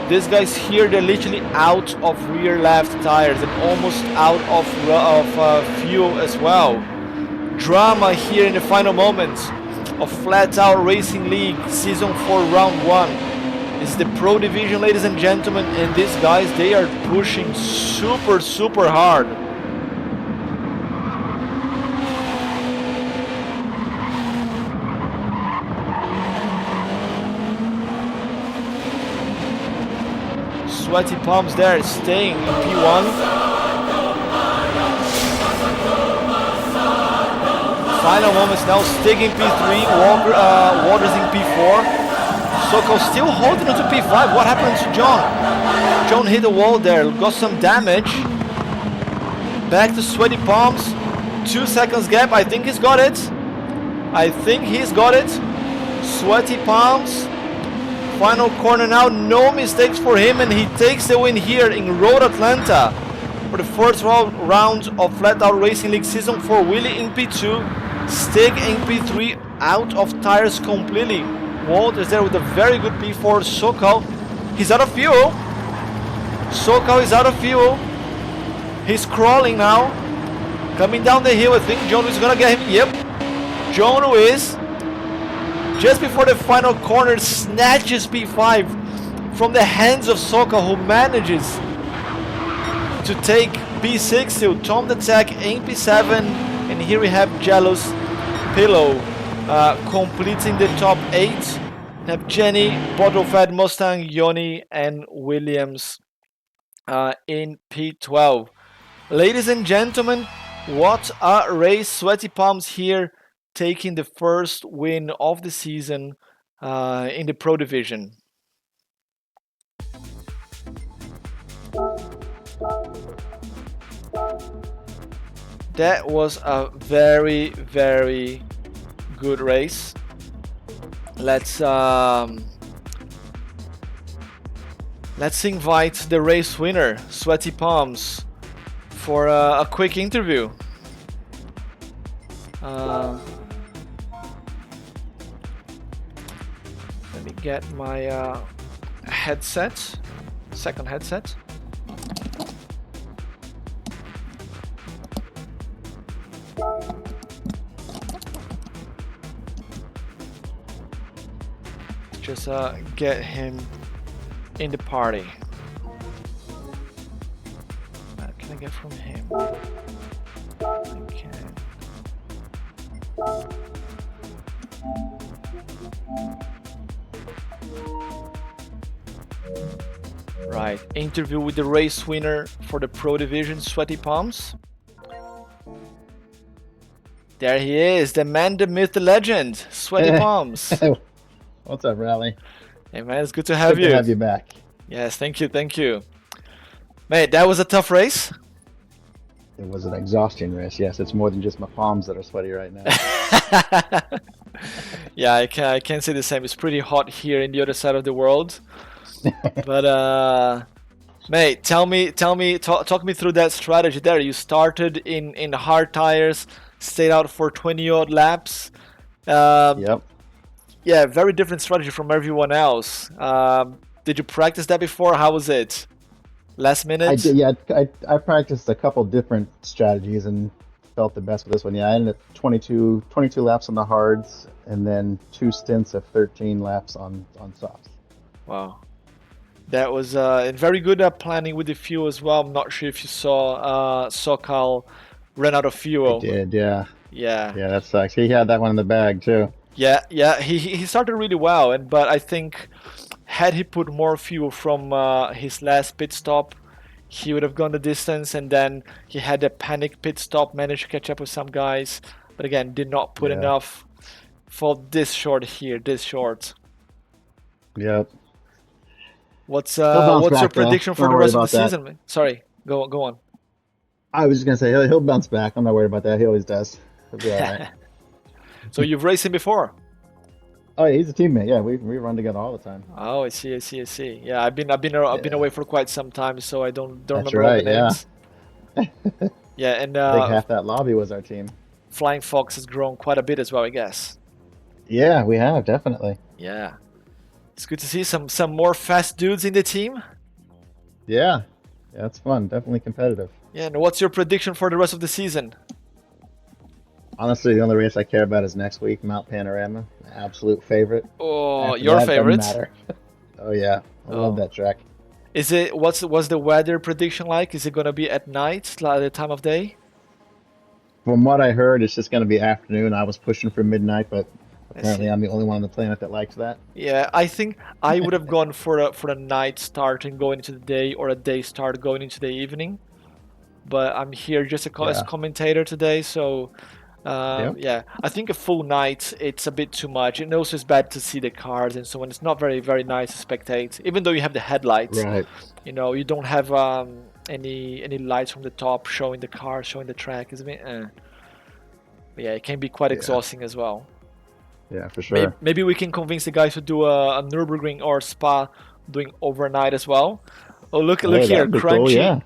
These guys here, they're literally out of rear left tires and almost out of fuel as well. Drama here in the final moments of Flatout Racing League Season 4 Round 1. It's the Pro Division, ladies and gentlemen, and these guys, they are pushing super hard. Sweaty Palms there, staying in P1. Final moments now, Stig in P3, Waters in P4. Soko still holding on to P5. What happened to John? John hit the wall there, got some damage. Back to Sweaty Palms. 2 seconds gap. I think he's got it. Sweaty Palms. Final corner now, no mistakes for him, and he takes the win here in Road Atlanta for the first round of Flatout Racing League Season 4. Willie in P2, Stig in P3, out of tires completely. Walt is there with a very good P4. Sokal, he's out of fuel. Sokal is out of fuel. He's crawling now, coming down the hill. I think John is gonna get him. Yep, John is. Just before the final corner, snatches P5 from the hands of Sokal, who manages to take P6 still. Tom the Tech in P7, and here we have Jealous Pillow completing the top 8. We have Jenny, Bottle Fed, Mustang, Yoni, and Williams in P12. Ladies and gentlemen, what a race. Sweaty Palms here, taking the first win of the season in the Pro Division. That was a very good race. Let's invite the race winner, Sweaty Palms, for a quick interview. Let me get my headset, second headset. Just get him in the party. What can I get from him? I can. Right, interview with the race winner for the Pro Division, Sweaty Palms. There he is, the man, the myth, the legend, Sweaty Palms. What's up, Rally? Hey man, it's good to have you. Good to have you back. Yes, thank you. Mate, that was a tough race. It was an exhausting race, yes. It's more than just my palms that are sweaty right now. Yeah, I can say the same. It's pretty hot here in the other side of the world. But mate, talk me through that strategy there. You started in hard tires, stayed out for 20 odd laps. Um, Yep. yeah, very different strategy from everyone else. Did you practice that before? How was it? Last I minute? did. Yeah, I practiced a couple different strategies and felt the best with this one. Yeah, I ended up 22 laps on the hards and then two stints of 13 laps on softs. Wow. That was very good planning with the fuel as well. I'm not sure if you saw Sokal ran out of I fuel. did. Yeah. Yeah, Yeah, that sucks. He had that one in the bag too. yeah. He started really well, and but I think had he put more fuel from his last pit stop, he would have gone the distance. And then he had a panic pit stop, managed to catch up with some guys, but again did not put Yeah. enough for this short here. This short. Yep. He'll bounce What's your back though. prediction for Not the worried rest of the about that. season, man? Sorry, go on. I was just gonna say he'll bounce back. I'm not worried about that. He always does. He'll be all right. So you've raced him before? Oh yeah, he's a teammate. Yeah, we run together all the time. Oh, I see. Yeah, I've been Yeah, away for quite some time, so I don't that's remember all the right. Yeah, names. Yeah, and I think half that lobby was our team. Flying Fox has grown quite a bit as well, I guess. Yeah, we have definitely. Yeah, it's good to see some more fast dudes in the team. Yeah, yeah, it's fun. Definitely competitive. Yeah, and what's your prediction for the rest of the season? Honestly, the only race I care about is next week, Mount Panorama. Absolute favorite. Oh, After your that, doesn't favorite? matter. Oh yeah, I love Oh, that track. is it? What's the weather prediction like? Is it gonna be at night, like the time of day? From what I heard, it's just going to be afternoon. I was pushing for midnight, but I apparently see. I'm the only one on the planet that likes that. Yeah, I think I would have gone for a night start and going into the day, or a day start going into the evening. But I'm here just as a Yeah. commentator today, so Yep. yeah, I think a full night it's a bit too much. And also it's bad to see the cars and so on. It's not very nice to spectate, even though you have the headlights. Right. You don't have any lights from the top showing the car, showing the track. It's a bit, But yeah, it can be quite Yeah. exhausting as well. Yeah, for Maybe, sure. maybe we can convince the guys to do a Nürburgring or Spa doing overnight as well. Oh, look Hey, here, that'd be cool. Yeah.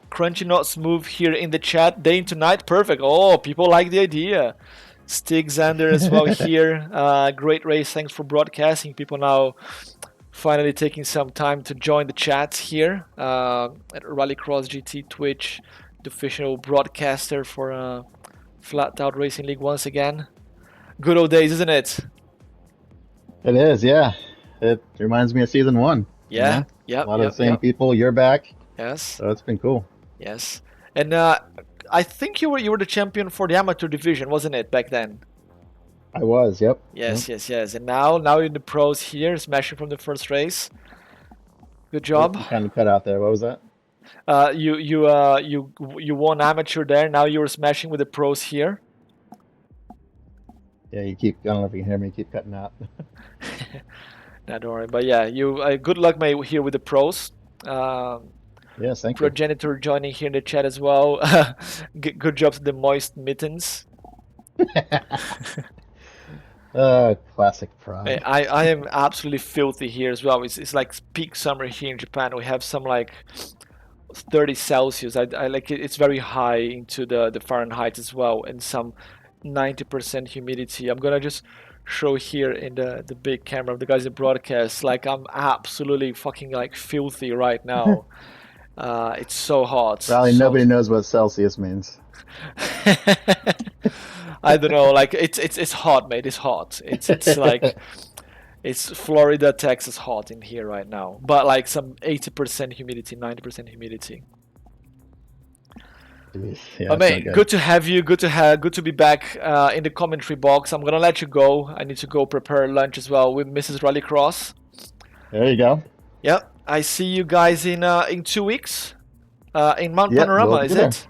Crunchy not smooth here in the chat. Day into night, perfect. Oh, people like the idea. Stig Xander as well here. Great race. Thanks for broadcasting. People now finally taking some time to join the chat here at Rallycross GT Twitch, the official broadcaster for Flatout Racing League once again. Good old days, isn't it? It is. Yeah. It reminds me of season one. You Yeah. know, a lot of the same people. You're back, Yes. so it's been cool. Yes. And I think you were the champion for the amateur division, wasn't it, back then? I was. Yep. Yep. Yes. And now you're in the pros here, smashing from the first race. Good Oh, job. you kind of cut out there. What was that? You won amateur there. Now you're smashing with the pros here. Yeah, you keep. I don't know if you can hear me. You keep cutting out. Not don't worry. But yeah, you good luck, mate, here with the pros. Um Yes, thank you. Progenitor joining here in the chat as well. Good job to the moist mittens. Classic I, pride. I am absolutely filthy here as well. It's like peak summer here in Japan. We have some like 30 Celsius. I like it. It's very high into the Fahrenheit as well, and some 90% humidity. I'm gonna just show here in the big camera of the guys in broadcast. Like I'm absolutely fucking like filthy right now. It's so hot. Rally, So nobody knows what Celsius means. I don't know. Like it's hot, mate. It's hot. It's like it's Florida, Texas hot in here right now. But like some 80% humidity, 90% humidity. Jeez. Yeah, But it's not mate, good. good to have you. Good to be back in the commentary box. I'm gonna let you go. I need to go prepare lunch as well with Mrs. Rallycross. There you go. Yep. I see you guys in 2 weeks. In Mount Yep, Panorama, we'll be is there. it?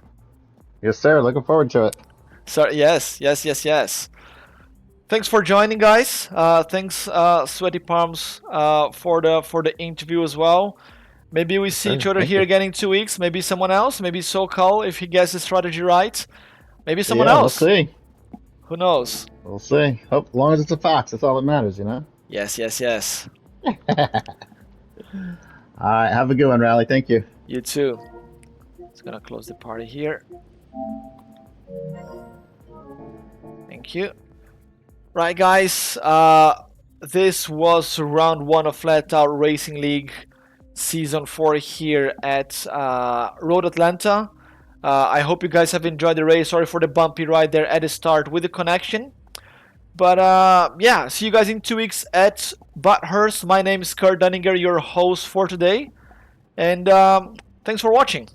Yes, sir. Looking forward to it. So yes. Thanks for joining, guys. Thanks, Sweaty Palms, for the interview as well. Maybe we Yes, see each sir. other Thank here you. again in 2 weeks. Maybe someone else. Maybe SoCal if he gets the strategy right. Maybe someone Yeah, we'll else. see. Who knows? We'll see. Hope, as long as it's a fox, that's all that matters, you know? Yes, yes, yes. All right, have a good one, Rally. Thank you. You too. It's gonna close the party here. Thank you. Right, guys. This was round 1 of Flatout Racing League Season 4 here at Road Atlanta. I hope you guys have enjoyed the race. Sorry for the bumpy ride there at the start with the connection. But yeah, see you guys in 2 weeks at Bathurst. My name is Kurt Dunninger, your host for today. And thanks for watching.